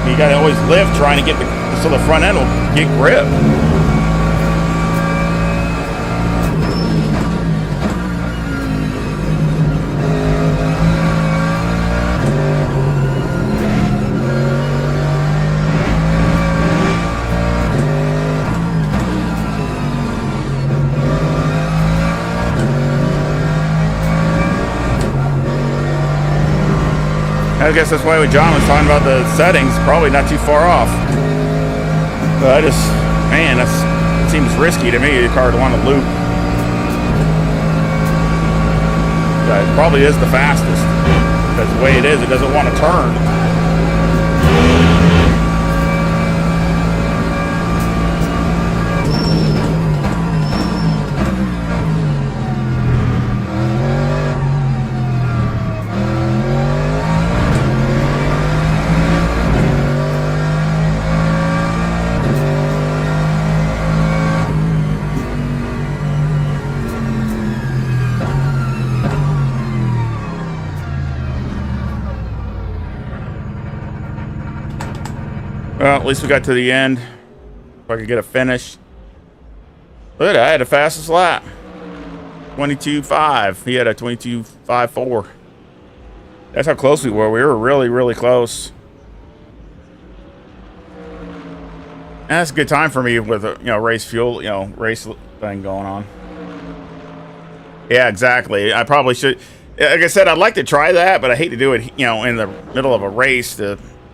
You gotta always lift trying to get so the front end will get grip. I guess that's why when John was talking about the settings, probably not too far off. But I just, man, it seems risky to me, the car to want to loop. But it probably is the fastest. Because the way it is, it doesn't want to turn. Well, at least we got to the end. If I could get a finish. Look at that, I had the fastest lap. 22.5. He had a 22.54. That's how close we were. We were really, really close. And that's a good time for me with a, race fuel, race thing going on. Yeah, exactly. I probably should. Like I said, I'd like to try that, but I hate to do it, in the middle of a race.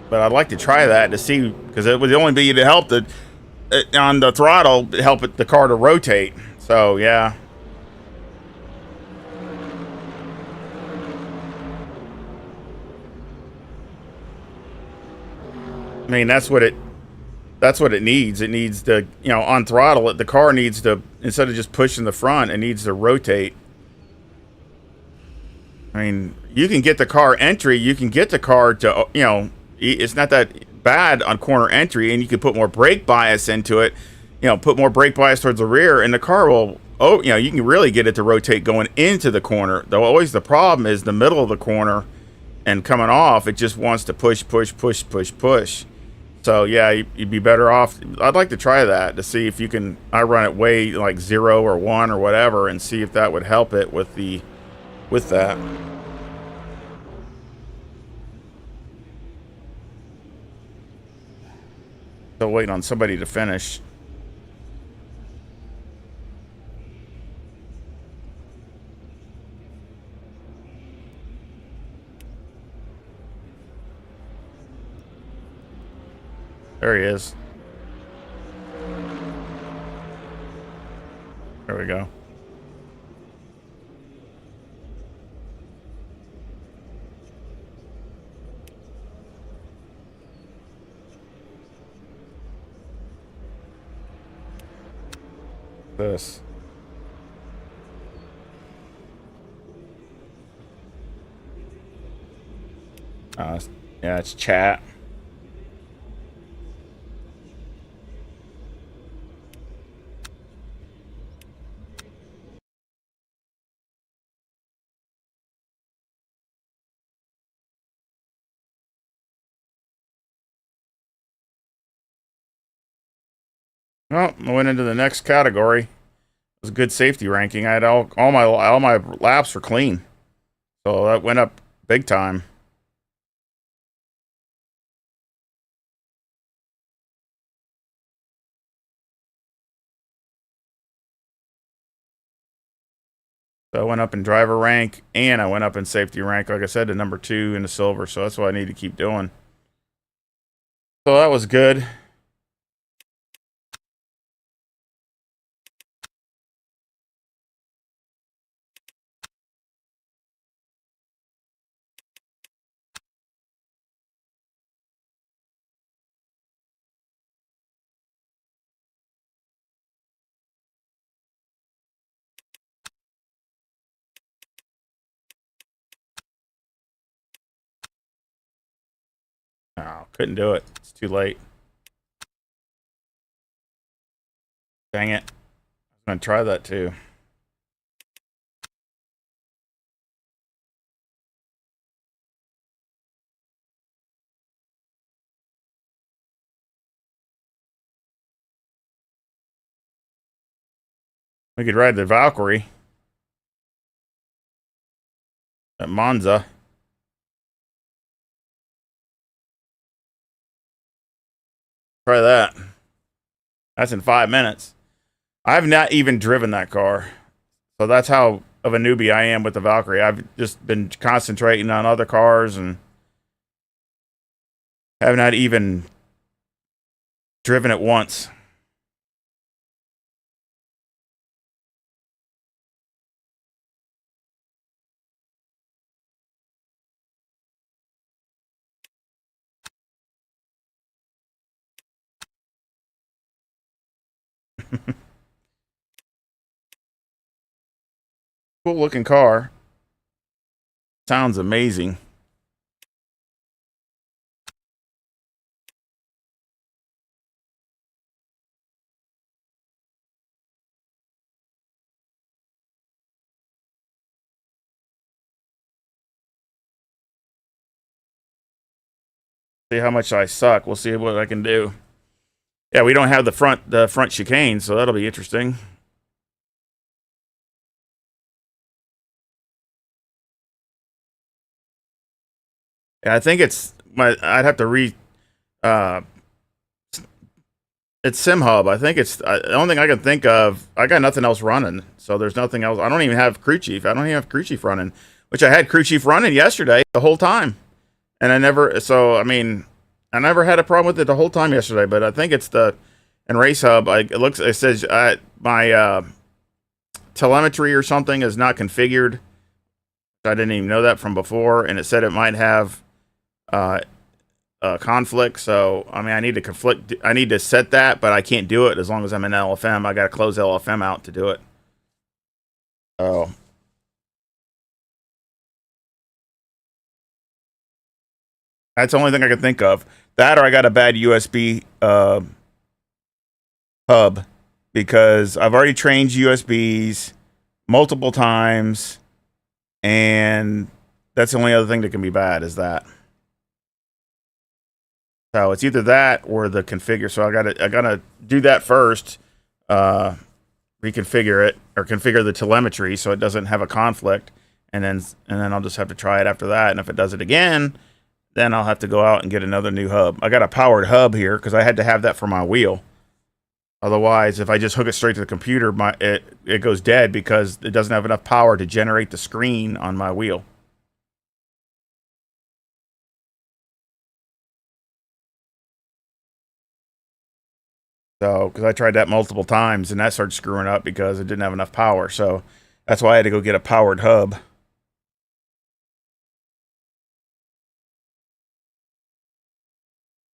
But I'd like to try that to see, because it would only be to help on the throttle, help the car to rotate. So yeah, mean, that's what it needs. It needs to, on throttle it. The car needs to, instead of just pushing the front, it needs to rotate. I mean, you can get the car entry. You can get the car to, it's not that bad on corner entry, and you can put more brake bias into it. Put more brake bias towards the rear, and the car will, you can really get it to rotate going into the corner. Though always the problem is the middle of the corner and coming off, it just wants to push. So yeah, you'd be better off. I'd like to try that to see if you can. I run it way like 0 or 1 or whatever, and see if that would help it with that. Still waiting on somebody to finish. There he is. There we go. This. Yeah, it's chat. Well, I went into the next category. It was a good safety ranking. I had all my laps were clean, so that went up big time. So I went up in driver rank, and I went up in safety rank, like I said, to number 2 in the silver. So that's what I need to keep doing. So that was good. Oh, couldn't do it. It's too late. Dang it. I'm going to try that too. We could ride the Valkyrie at Monza. Try that. That's in 5 minutes. I've not even driven that car. So that's how of a newbie I am with the Valkyrie. I've just been concentrating on other cars and have not even driven it once. Cool looking car. Sounds amazing. See how much I suck. We'll see what I can do. Yeah, we don't have the front chicane, so that'll be interesting. Yeah, I think I'd have to it's SimHub. I think it's the only thing I can think of. I got nothing else running, so there's nothing else. I don't even have Crew Chief. I don't even have Crew Chief running, which I had Crew Chief running yesterday the whole time, and I never. So I mean, I never had a problem with it the whole time yesterday. But I think it's in Race Hub. It says my telemetry or something is not configured. I didn't even know that from before, and it said it might have conflict. So I mean, I need to set that, but I can't do it as long as I'm in LFM. I got to close LFM out to do it. Oh, that's the only thing I can think of. That or I got a bad USB hub because I've already changed USBs multiple times, and that's the only other thing that can be bad is that. So it's either that or the configure. So I gotta do that first, reconfigure it or configure the telemetry so it doesn't have a conflict, and then I'll just have to try it after that. And if it does it again, then I'll have to go out and get another new hub. I got a powered hub here because I had to have that for my wheel. Otherwise, if I just hook it straight to the computer, it goes dead because it doesn't have enough power to generate the screen on my wheel. So, because I tried that multiple times and that started screwing up because it didn't have enough power. So that's why I had to go get a powered hub.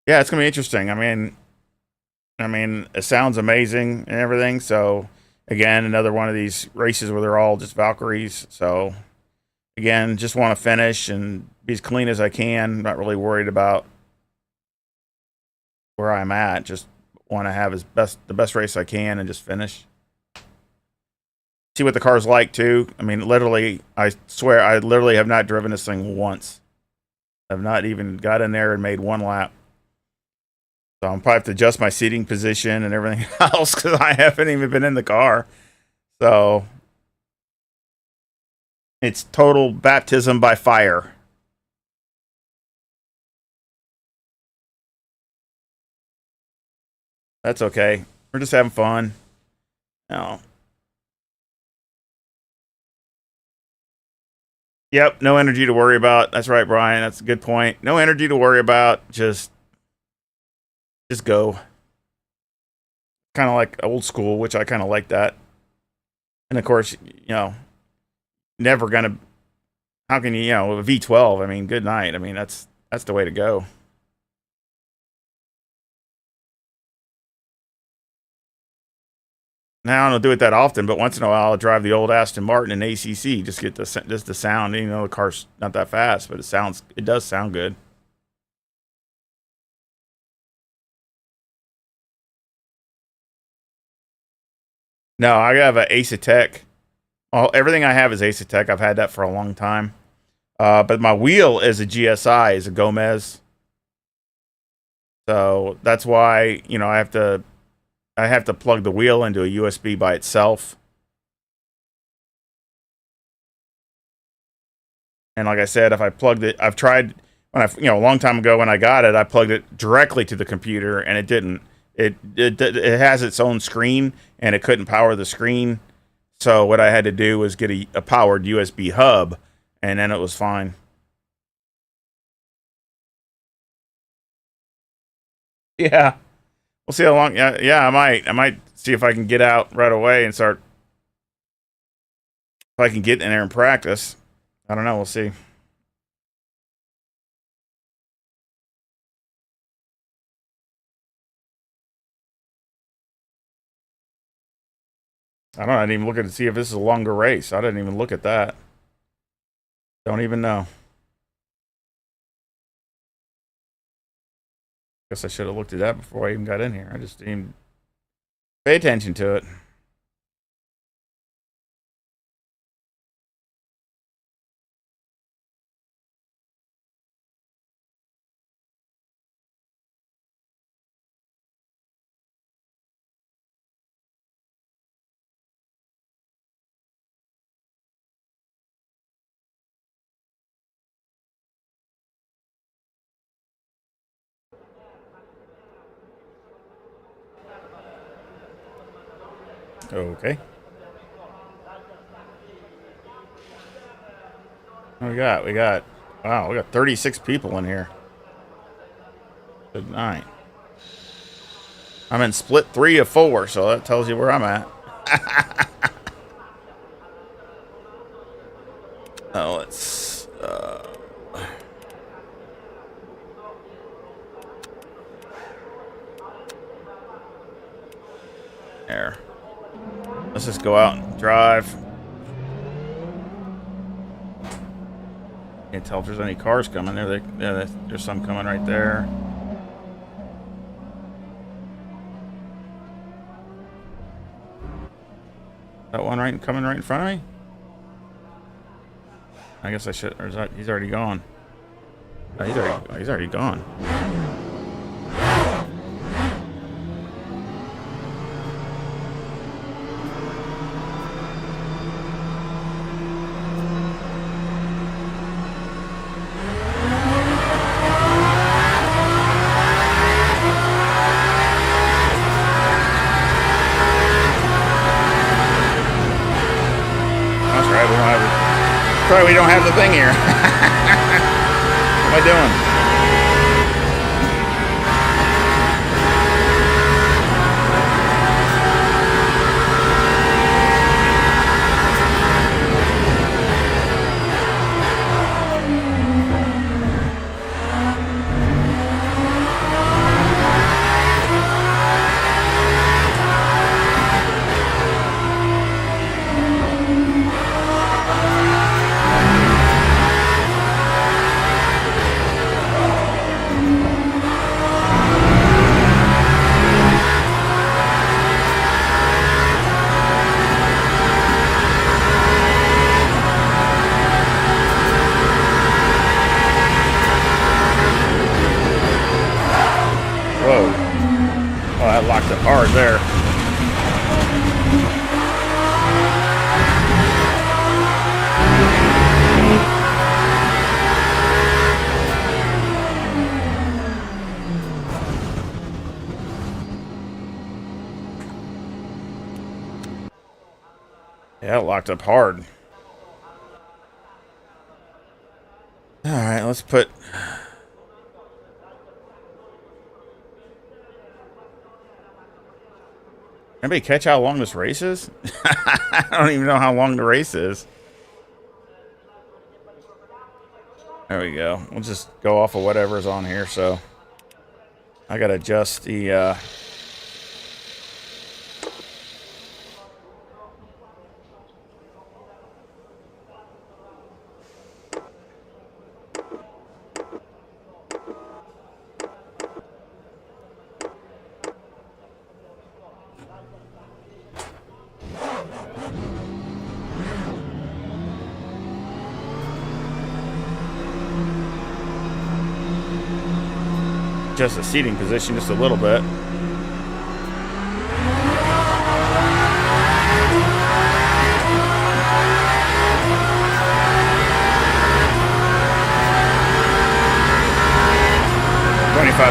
Yeah, it's gonna be interesting. I mean, it sounds amazing and everything. So again, another one of these races where they're all just Valkyries. So again, just want to finish and be as clean as I can. Not really worried about where I'm at. Just want to have the best race I can and just finish. See what the car's like too. I mean, literally, I swear, I literally have not driven this thing once. I've not even got in there and made one lap. So I'm probably have to adjust my seating position and everything else because I haven't even been in the car. So it's total baptism by fire. That's okay. We're just having fun. No. Yep, no energy to worry about. That's right, Brian. That's a good point. No energy to worry about. Just go. Kind of like old school, which I kind of like that. And of course, never gonna. How can you, a V12? I mean, good night. I mean, that's the way to go. Now I don't do it that often, but once in a while I'll drive the old Aston Martin in ACC. Just get the sound. The car's not that fast, but it does sound good. No, I have an Ace Tech. Everything I have is Ace Tech. I've had that for a long time. But my wheel is a GSI, is a Gomez. So that's why I have to plug the wheel into a USB by itself. And like I said, if I plugged it, I've tried a long time ago when I got it, I plugged it directly to the computer and it didn't. It has its own screen and it couldn't power the screen. So what I had to do was get a powered USB hub, and then it was fine. Yeah, we'll see how long. Yeah, I might see if I can get out right away and start. If I can get in there and practice, I don't know. We'll see. I don't know. I didn't even look at to see if this is a longer race. I didn't even look at that. Don't even know. Guess I should have looked at that before I even got in here. I just didn't even pay attention to it. Okay. What we got? Wow, we got 36 people in here. Good night. I'm in split 3 of 4, so that tells you where I'm at. Oh, let's. There. Let's just go out and drive. Can't tell if there's any cars coming. There's some coming right there. That one coming right in front of me? I guess I should. Or is that, he's already gone. Oh, he's already gone. Sorry, we don't have the thing here. What am I doing? Whoa. Oh, that locked up hard there. Yeah, it locked up hard. All right, let's put... Anybody catch how long this race is? I don't even know how long the race is. There we go. We'll just go off of whatever's on here. So I gotta adjust the seating position just a little bit.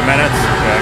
Minutes. Okay.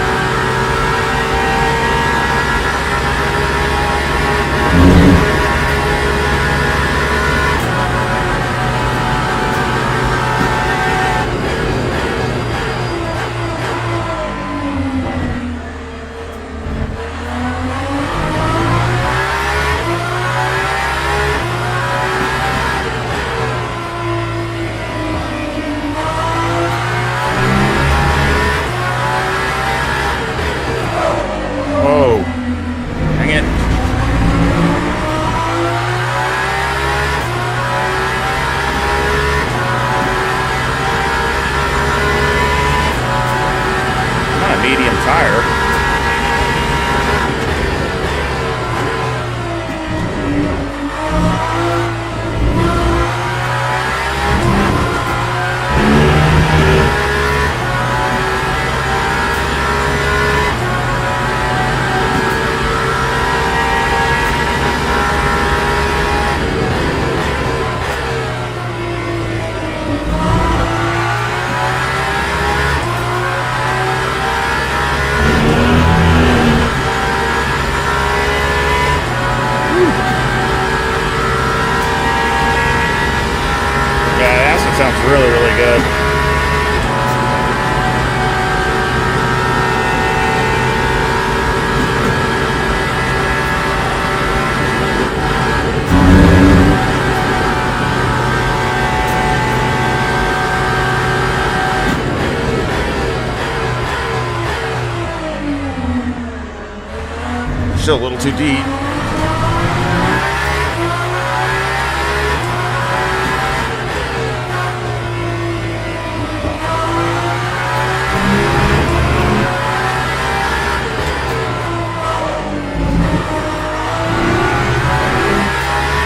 Still a little too deep.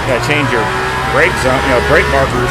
Gotta change your brake zone, brake markers.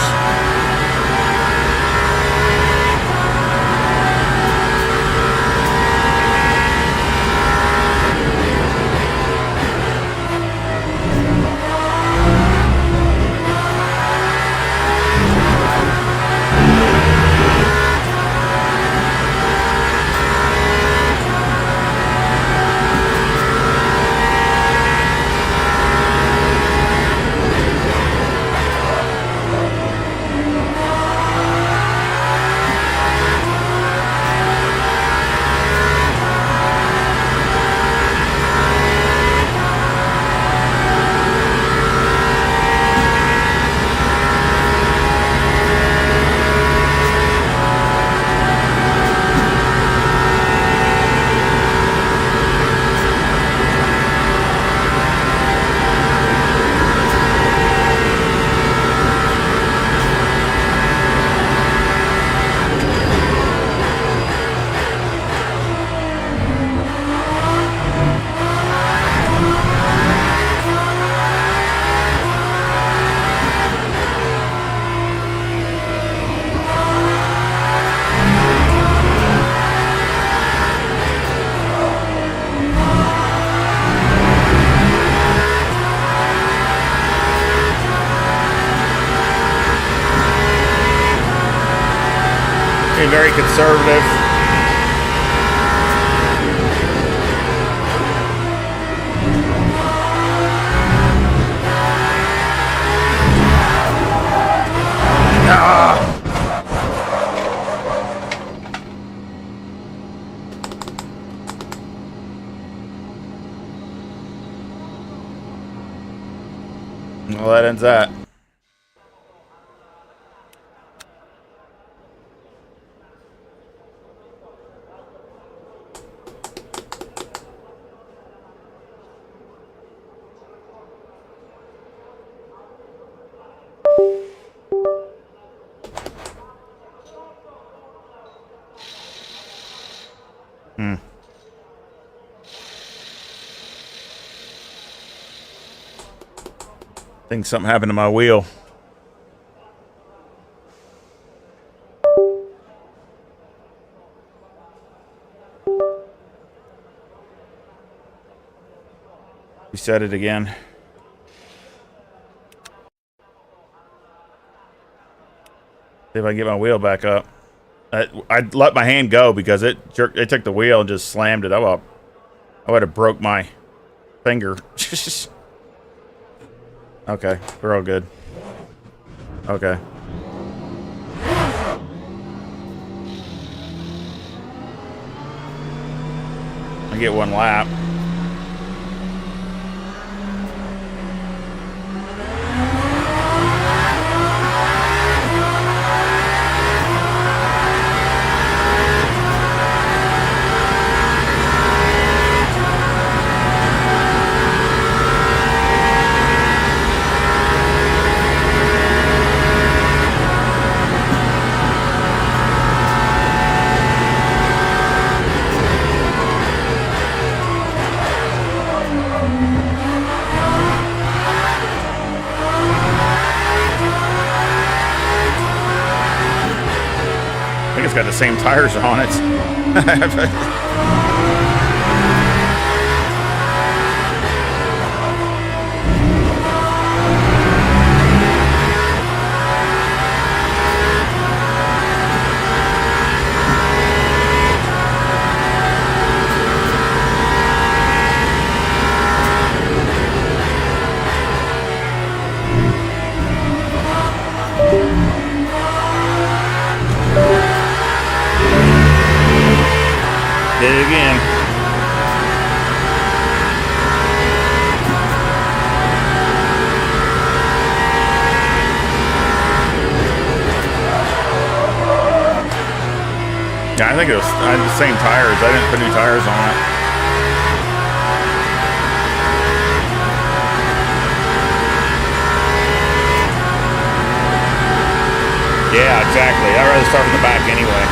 Being very conservative. Well, that ends that. I think something happened to my wheel. Reset it again. See if I can get my wheel back up. I let my hand go because it took the wheel and just slammed it up. I would have broke my finger. Okay, we're all good. Okay. I get one lap. It's got the same tires on it. Did it again. Yeah, I think it was the same tires. I didn't put new tires on it. Yeah, exactly. I'd rather start from the back anyway.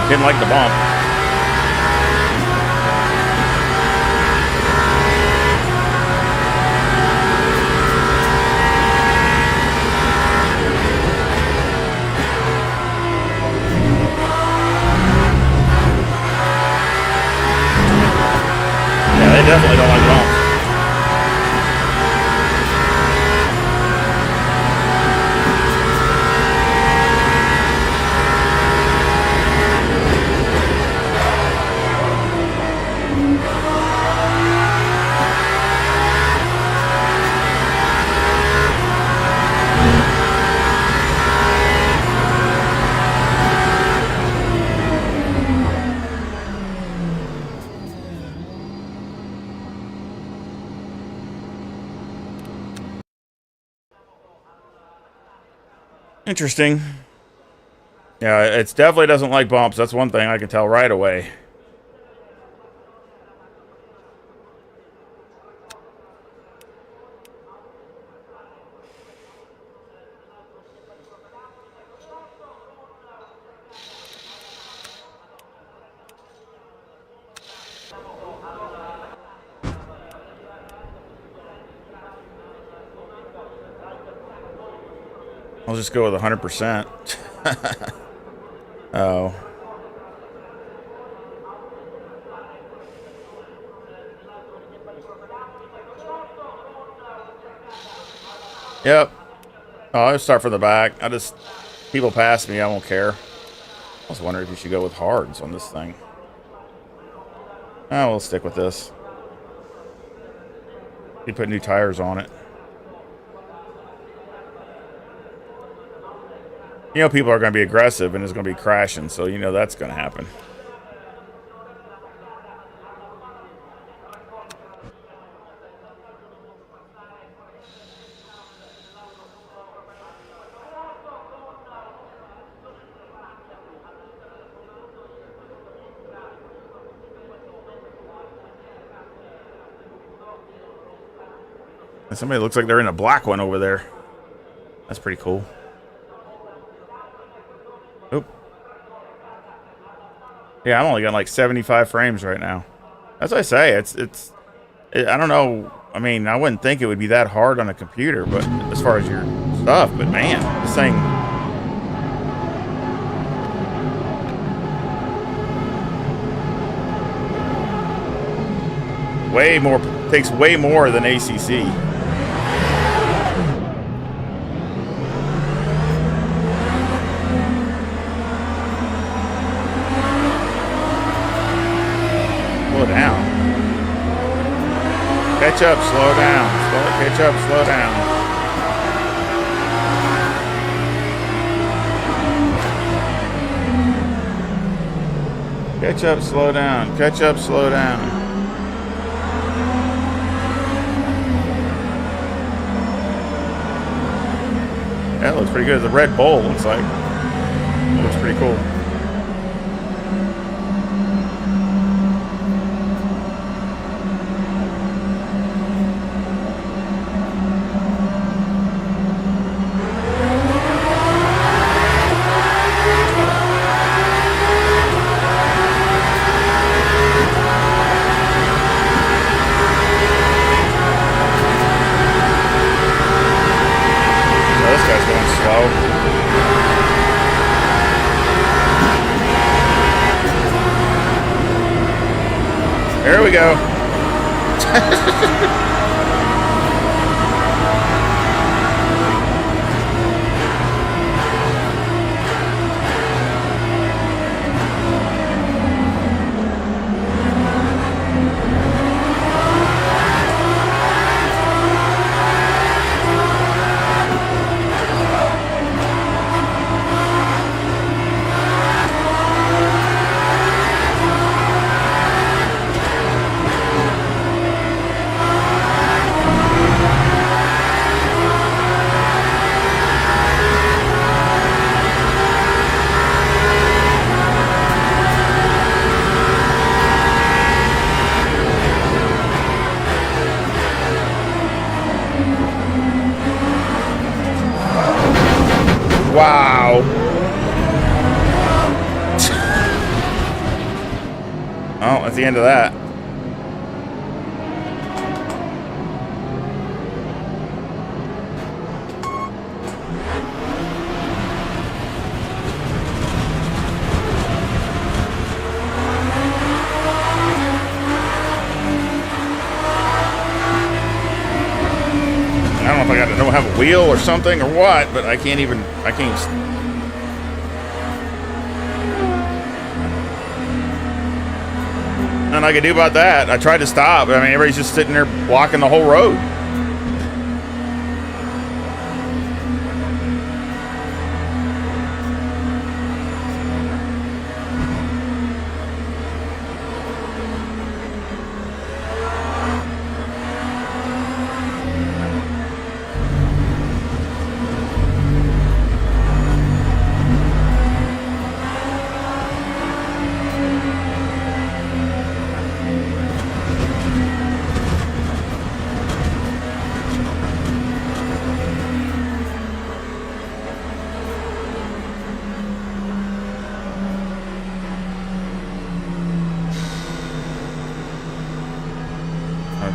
Didn't like the bump. Yeah, they definitely don't like bumps. Interesting. Yeah, it definitely doesn't like bumps. That's one thing I can tell right away. I'll just go with 100%. Oh. Yep. Oh, I'll start from the back. People pass me, I won't care. I was wondering if you should go with hards on this thing. Oh, we'll stick with this. You put new tires on it. You know people are going to be aggressive and it's going to be crashing, so you know that's going to happen. And somebody looks like they're in a black one over there. That's pretty cool. Oop. Yeah, I'm only got like 75 frames right now. As I say, I don't know. I mean, I wouldn't think it would be that hard on a computer, but as far as your stuff, but man, this thing. Takes way more than ACC. Slow down. Catch up, slow down. Catch up, slow down. Catch up, slow down. Catch up, slow down. That looks pretty good. The Red Bull looks like. It looks pretty cool. There we go. Wow. Oh, that's the end of that. I don't know if I don't have a wheel or something or what, but I can't. Nothing I can do about that. I tried to stop. I mean, everybody's just sitting there blocking the whole road.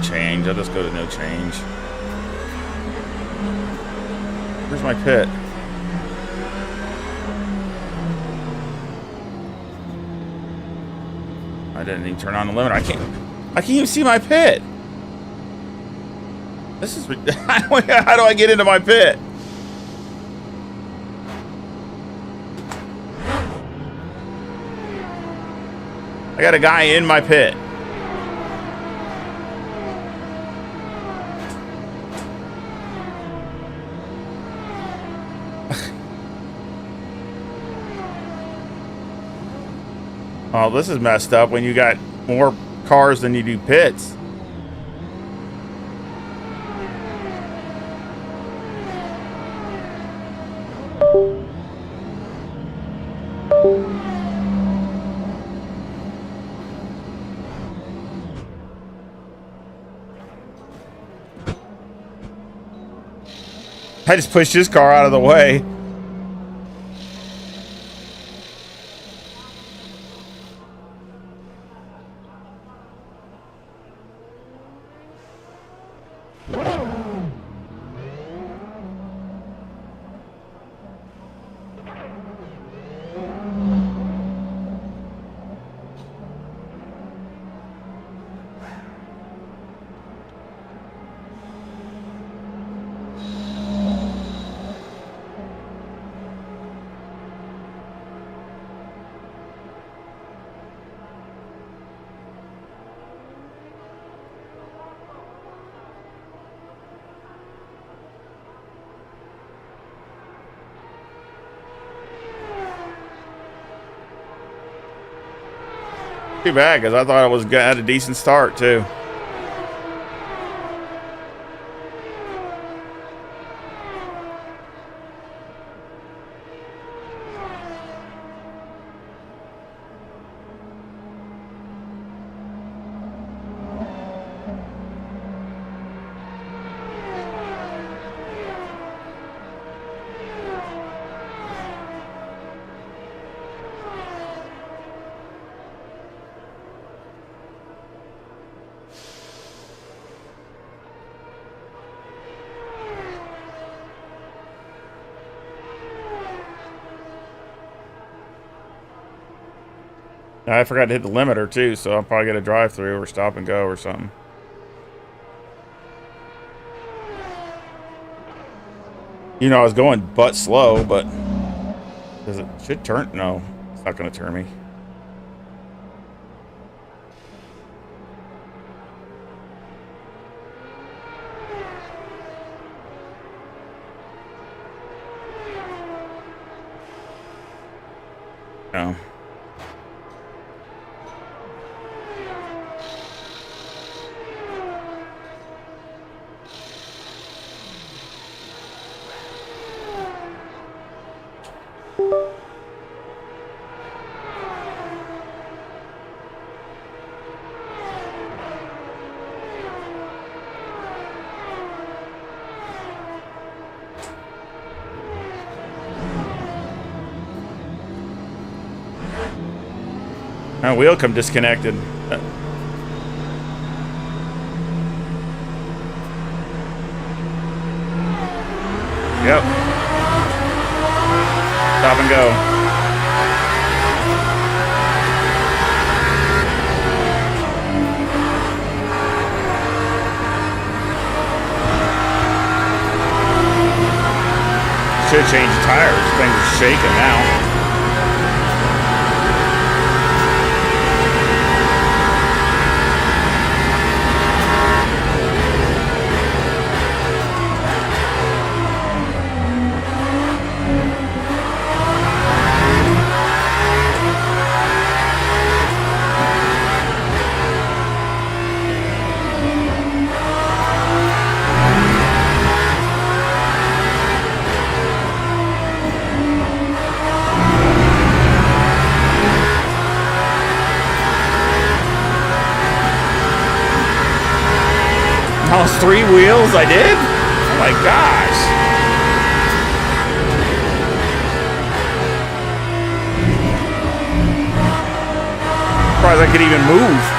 Change. I'll just go to no change. Where's my pit? I didn't even turn on the limiter. I can't even see my pit. This is how do I get into my pit? I got a guy in my pit. Oh, this is messed up when you got more cars than you do pits. I just pushed his car out of the way. Too bad, because I thought I had a decent start too. I forgot to hit the limiter too, so I'll probably get a drive through or stop and go or something. You know, I was going butt slow, but does it should turn? No, it's not going to turn me. No. My wheel come disconnected. Yep. Stop and go. Should change the tires. Things are shaking now. Almost 3 wheels I did? Oh my gosh. Surprised I could even move.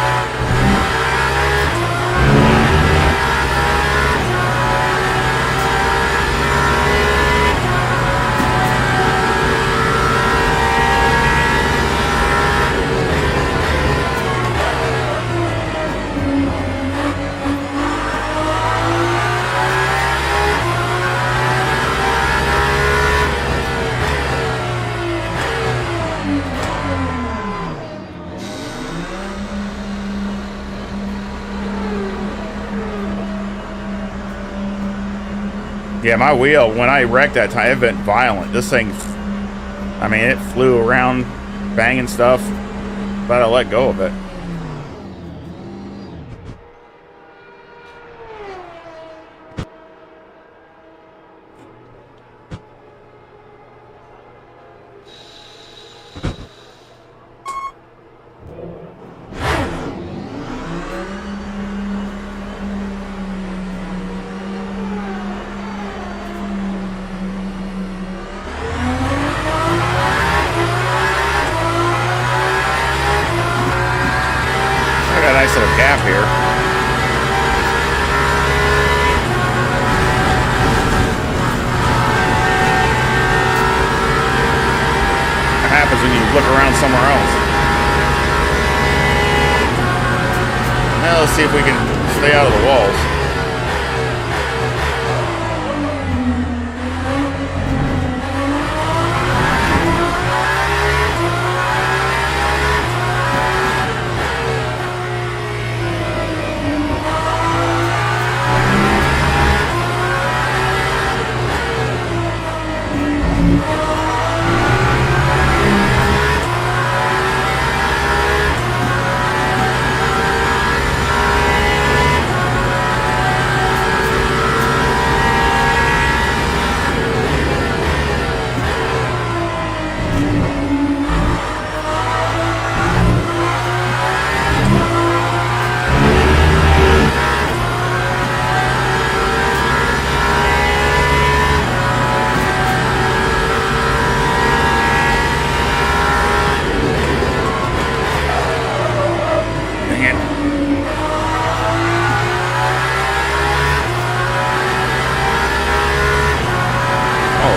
Yeah, my wheel, when I wrecked that time, it went violent. This thing, I mean, it flew around, banging stuff. But I let go of it. Nice little gap here. What happens when you look around somewhere else? Now let's see if we can stay out of the walls.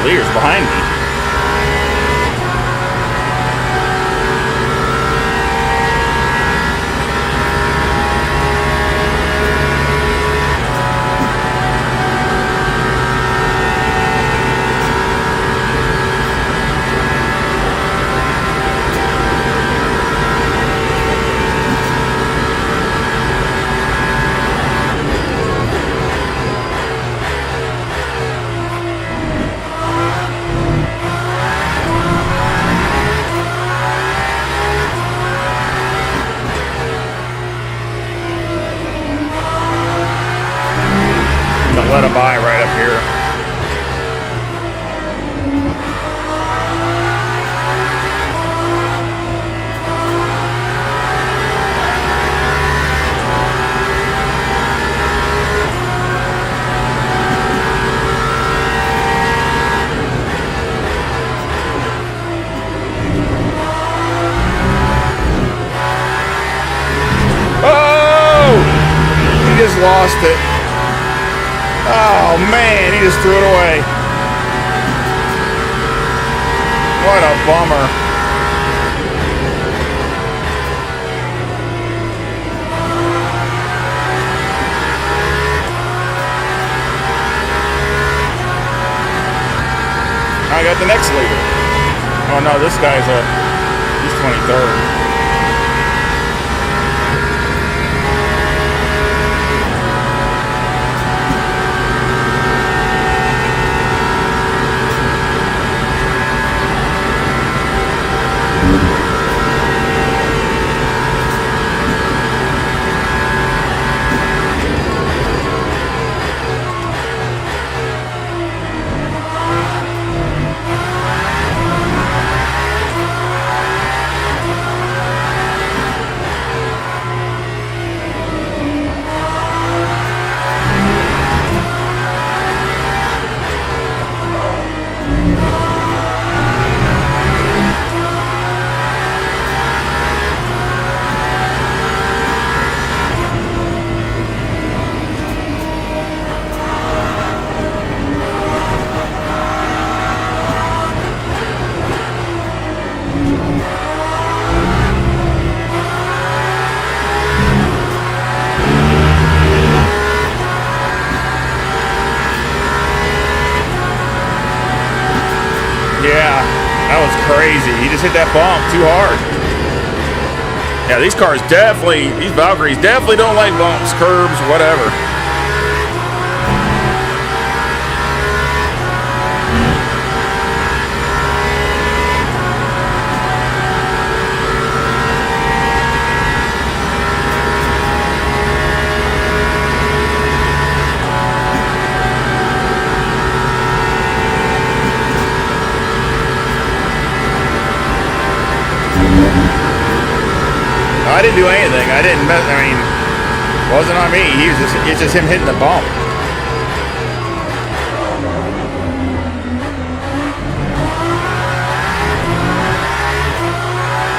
Lear's behind me. threw it away. What a bummer. I got the next leader. Oh no, this guy's he's 23rd. Yeah, that was crazy. He just hit that bump too hard. Yeah, these cars definitely, these Valkyries definitely don't like bumps, curbs, whatever. I didn't do anything. I didn't mess. I mean, it wasn't on me. It's just him hitting the bump.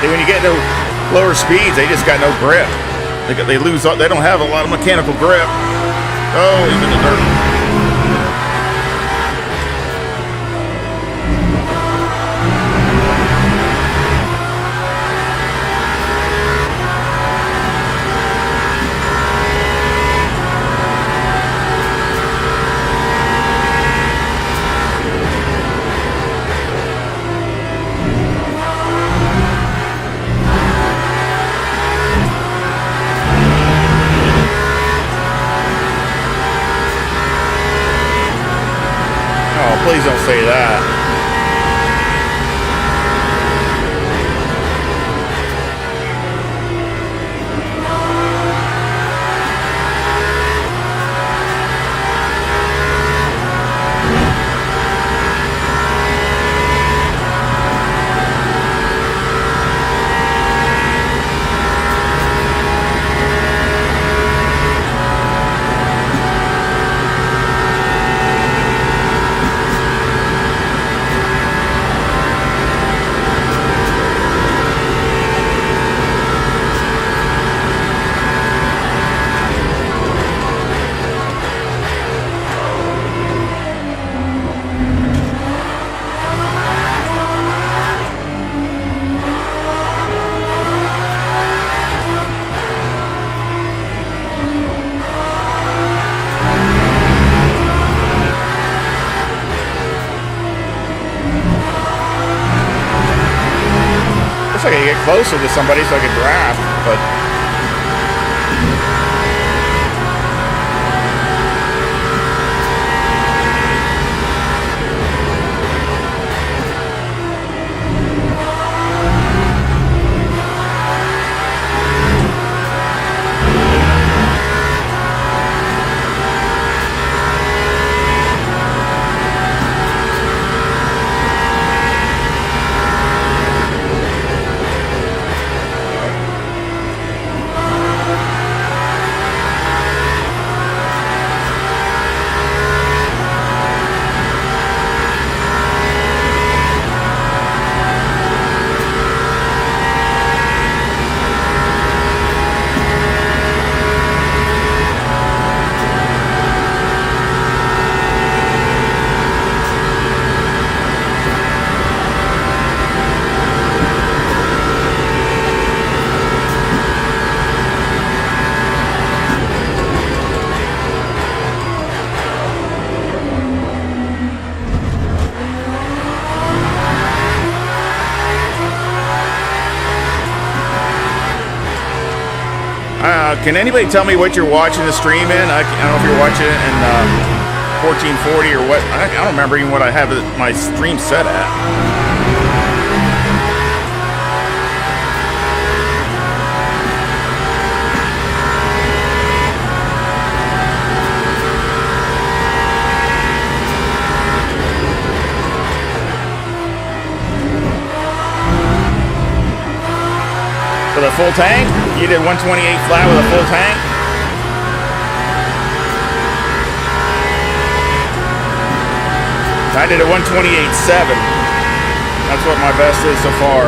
See, when you get to lower speeds, they just got no grip. They lose. They don't have a lot of mechanical grip. Oh, he's in the dirt. Please don't say that. I gotta get closer to somebody so I can draft, but Can anybody tell me what you're watching the stream in? I don't know if you're watching it in 1440 or what. I don't remember even what I have my stream set at. With a full tank? You did 128 flat with a full tank? I did a 128.7. That's what my best is so far.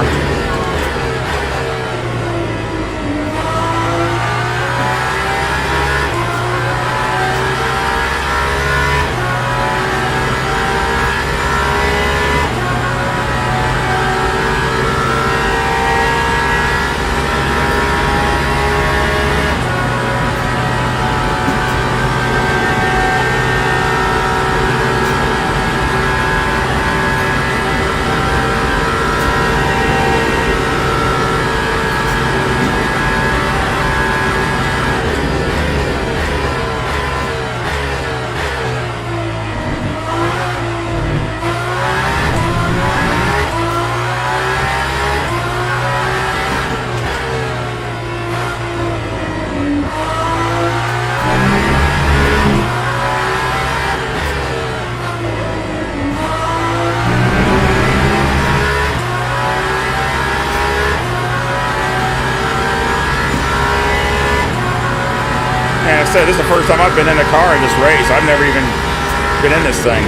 This is the first time I've been in a car in this race. I've never even been in this thing.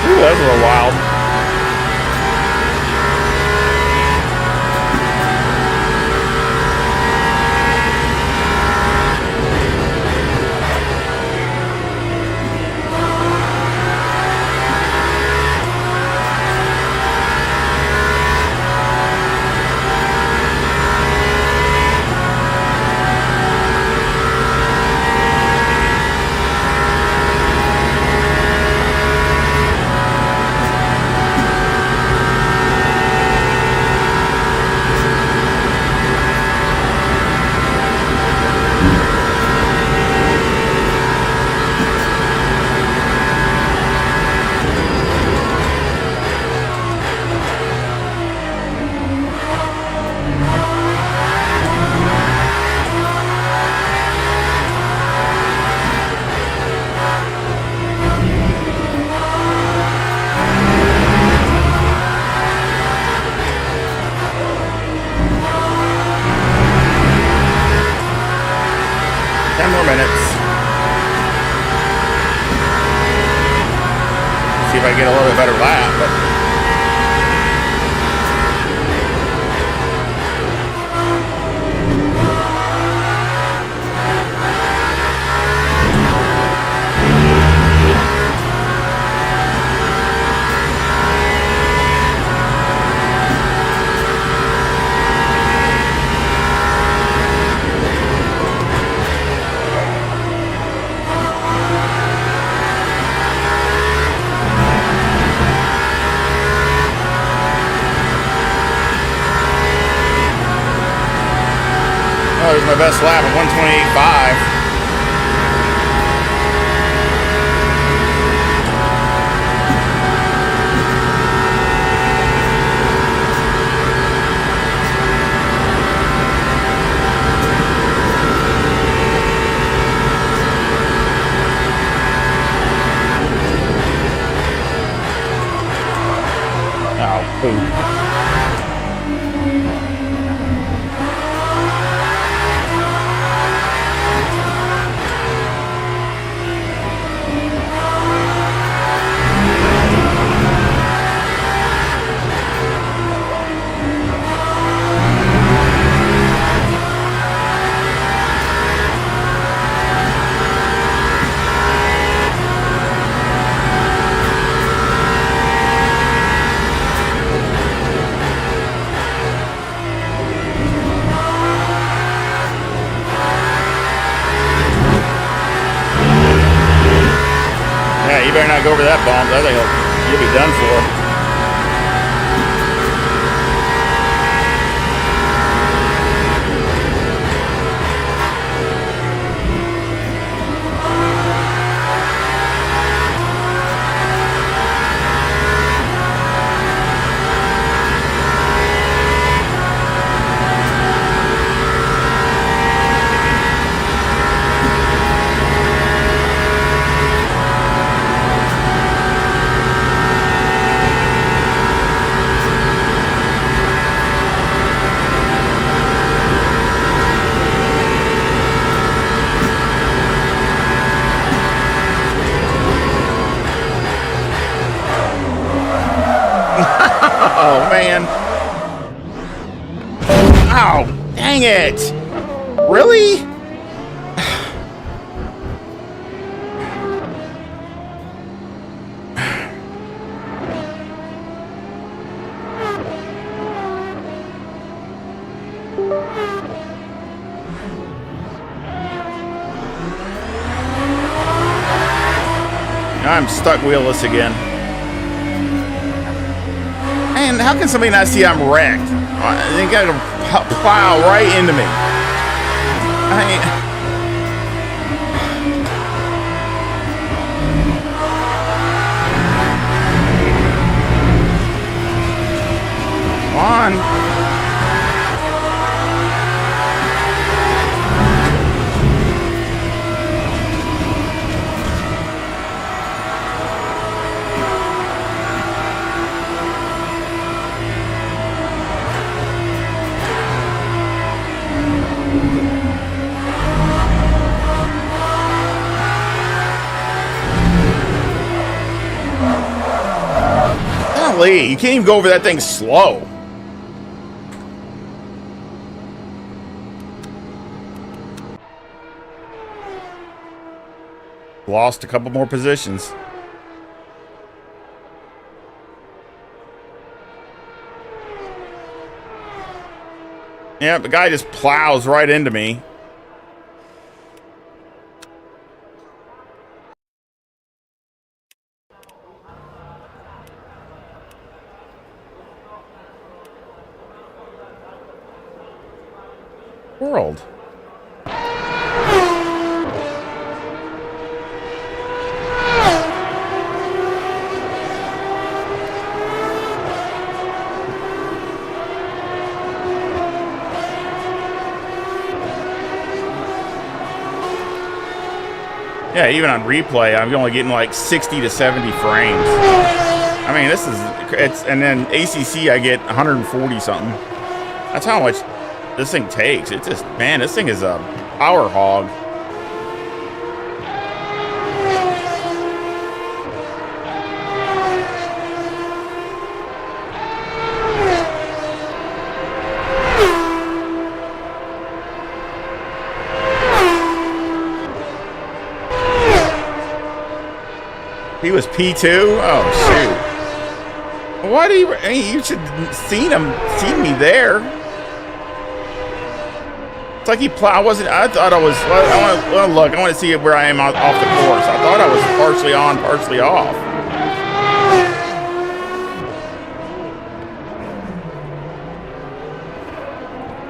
Ooh, that's a little wild. Get a little bit better lap, but oh, there's my best lap at 128.5. Oh, poop. gotta go over that bump. I think you'll be done for. Oh, man. Oh, dang it. Really? I'm stuck wheelless again. And how can somebody not see I'm wrecked? They got to plow right into me. Come on. You can't even go over that thing slow. Lost a couple more positions. Yeah, the guy just plows right into me. World. Yeah, even on replay, I'm only getting like 60 to 70 frames. I mean, this is, and then ACC, I get 140 something. That's how much this thing takes. It's just, man, this thing is a power hog. He was P2? Oh, shoot. Why do you... I mean, you should have seen me there. It's like he plowed. I thought I was... I want to look. I want to see where I am off the course. I thought I was partially on, partially off.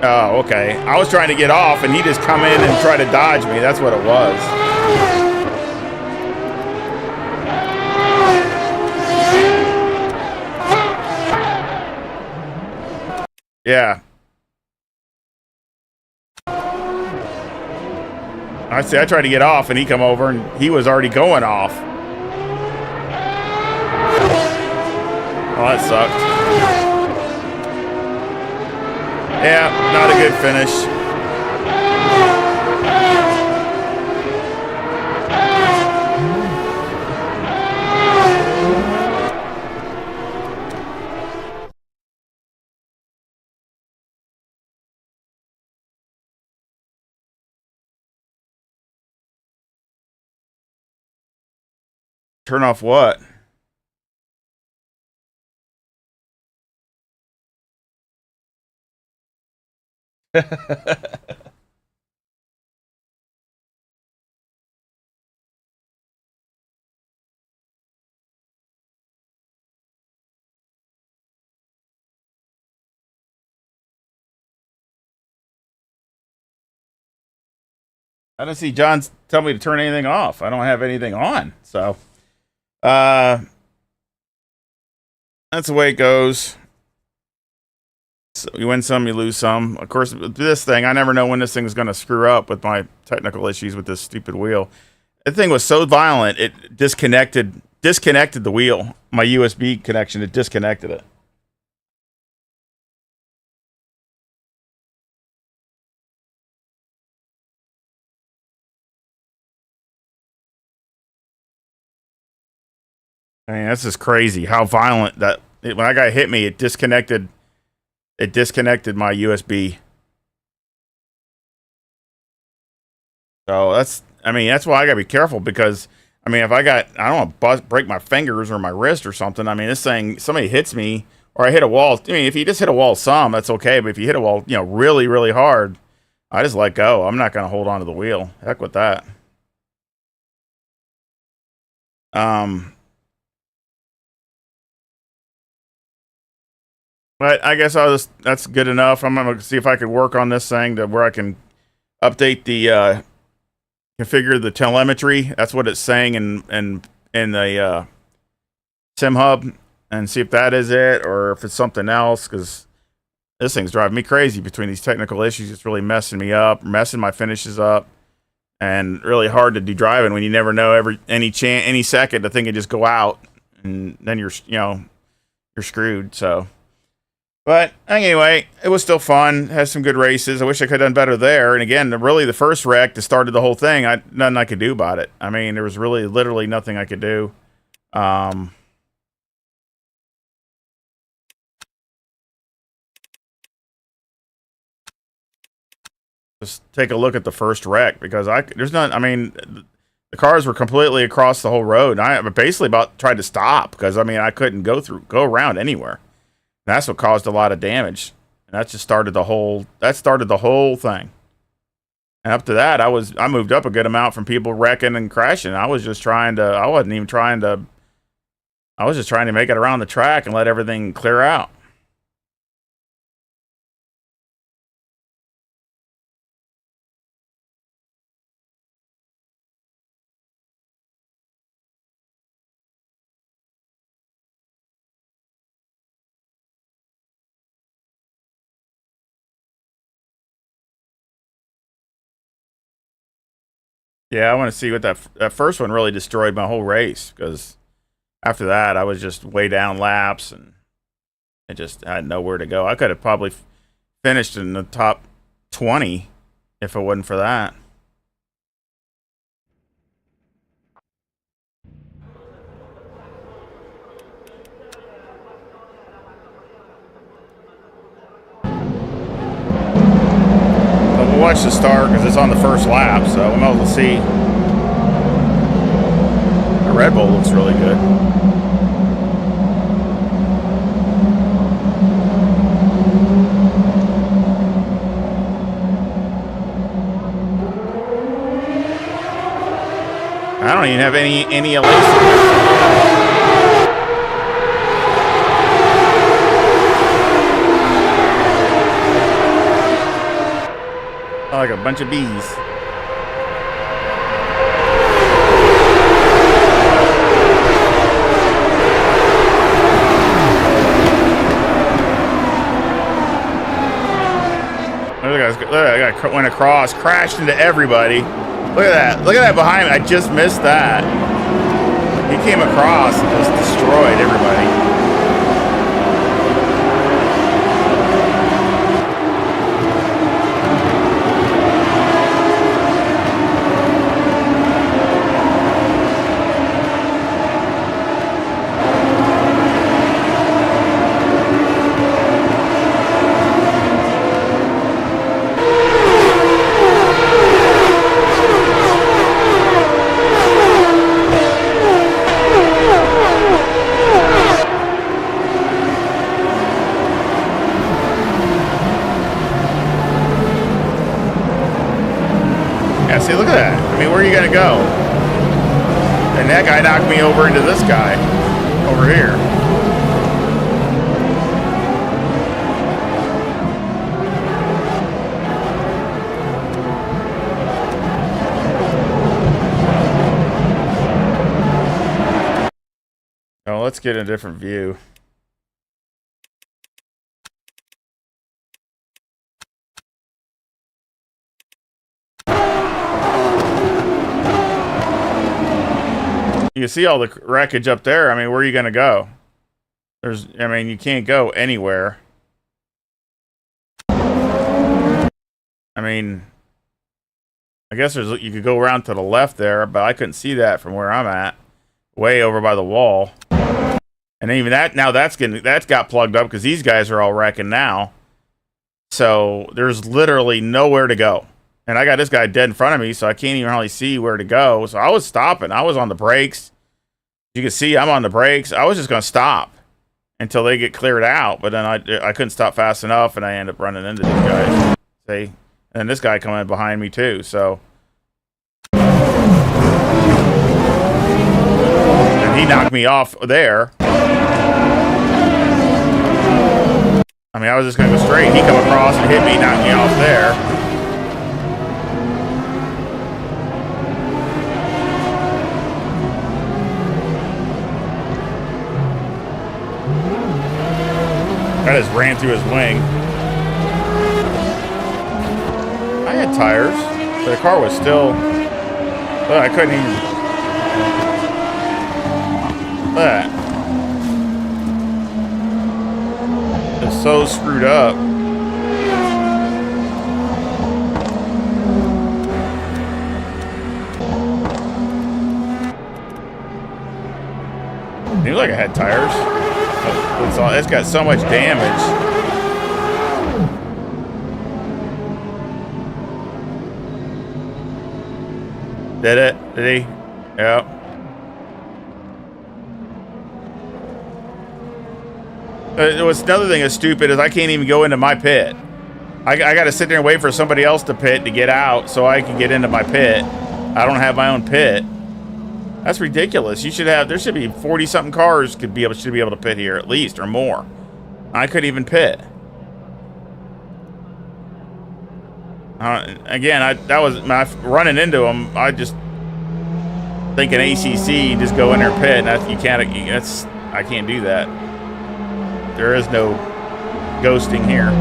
Oh, okay. I was trying to get off, and he just come in and try to dodge me. That's what it was. Yeah. I tried to get off, and he come over, and he was already going off. Oh, that sucked. Yeah, not a good finish. Turn off what? I don't see John tell me to turn anything off. I don't have anything on. So, uh, that's the way it goes. So you win some, you lose some. Of course, with this thing, I never know when this thing is going to screw up with my technical issues with this stupid wheel. The thing was so violent, it disconnected the wheel. My USB connection, it disconnected it. I mean, that's just crazy how violent that when that guy hit me, it disconnected my USB. So that's why I gotta be careful because if I don't want to break my fingers or my wrist or something. I mean, this thing, somebody hits me or I hit a wall. I mean, if you just hit a wall some, that's okay. But if you hit a wall, really, really hard, I just let go. I'm not gonna hold on to the wheel. Heck with that. But I guess that's good enough. I'm gonna see if I can work on this thing to where I can update the configure the telemetry. That's what it's saying in the sim hub, and see if that is it or if it's something else. Because this thing's driving me crazy between these technical issues. It's really messing me up, messing my finishes up, and really hard to do driving when you never know any second the thing could just go out, and then you're screwed. So. But anyway, it was still fun. Had some good races. I wish I could have done better there. And again, really the first wreck that started the whole thing, nothing I could do about it. I mean, there was really literally nothing I could do. Just take a look at the first wreck because the cars were completely across the whole road. And I basically about tried to stop because I couldn't go around anywhere. That's what caused a lot of damage. And that just started the whole thing. And up to that, I moved up a good amount from people wrecking and crashing. I was just trying to make it around the track and let everything clear out. Yeah, I want to see what that first one really destroyed my whole race because after that I was just way down laps and I just had nowhere to go. I could have probably finished in the top 20 if it wasn't for that. We'll watch the start because it's on the first lap, so I'm able to see. The Red Bull looks really good. I don't even have any elation. Like a bunch of bees. Look at that guy went across, crashed into everybody. Look at that behind me. I just missed that. He came across and just destroyed everybody. See, look at that. I mean, where are you going to go? And that guy knocked me over into this guy over here. let's get a different view. You can see all the wreckage up there. I mean, where are you going to go? I mean, you can't go anywhere. I mean, I guess you could go around to the left there, but I couldn't see that from where I'm at. Way over by the wall. And even that, now that's got plugged up because these guys are all wrecking now. So there's literally nowhere to go. And I got this guy dead in front of me, so I can't even hardly see where to go. So I was stopping. I was on the brakes. You can see I'm on the brakes. I was just going to stop until they get cleared out. But then I couldn't stop fast enough, and I ended up running into these guys. See? And this guy coming behind me, too. So. And he knocked me off there. I mean, I was just going to go straight. He come across and hit me, knocked me off there. I just ran through his wing. I had tires, but the car was still... Well, I couldn't even... Look at that. It's so screwed up. It seems like I had tires. It's got so much damage. Did it? Did he? Yep. What's another thing that's stupid is I can't even go into my pit. I got to sit there and wait for somebody else to pit to get out so I can get into my pit. I don't have my own pit. That's ridiculous. There should be 40-something cars should be able to pit here at least or more. I couldn't even pit. Again, that was running into them. I just thinking ACC, just go in there and pit. And I can't do that. There is no ghosting here.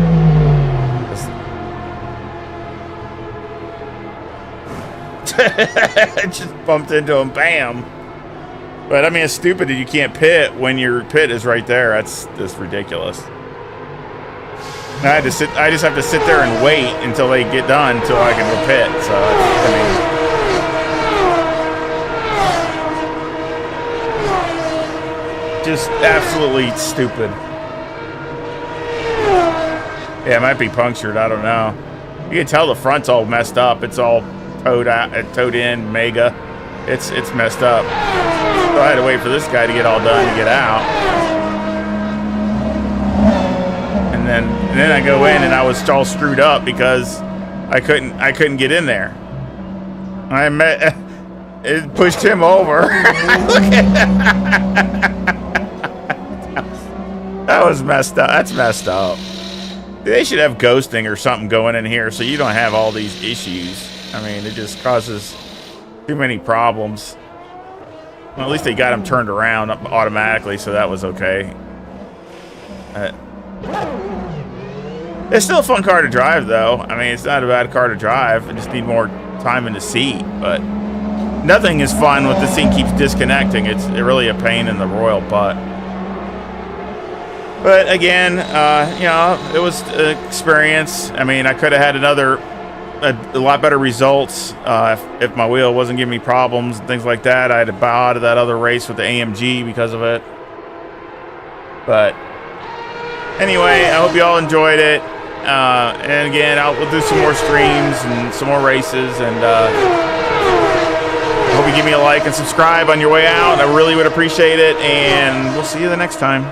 Just bumped into him, bam. But I mean, it's stupid that you can't pit when your pit is right there. That's just ridiculous. I just have to sit there and wait until they get done until I can go pit. So I mean, just absolutely stupid. Yeah, it might be punctured. I don't know. You can tell the front's all messed up. It's all towed in, mega. It's messed up. So I had to wait for this guy to get all done to get out. And then I go in and I was all screwed up because I couldn't get in there. It pushed him over. That was messed up. That's messed up. They should have ghosting or something going in here so you don't have all these issues. I mean, it just causes too many problems. Well, at least they got him turned around automatically, so that was okay. It's still a fun car to drive, though. I mean, it's not a bad car to drive. I just need more time in the seat, but nothing is fun when the thing keeps disconnecting. It's really a pain in the royal butt. But again, you know, it was an experience. I mean, I could have had a lot better results if my wheel wasn't giving me problems and things like that. I had to bow out of that other race with the AMG because of it. But anyway, I hope you all enjoyed it. And again, we'll do some more streams and some more races. And I hope you give me a like and subscribe on your way out. I really would appreciate it. And we'll see you the next time.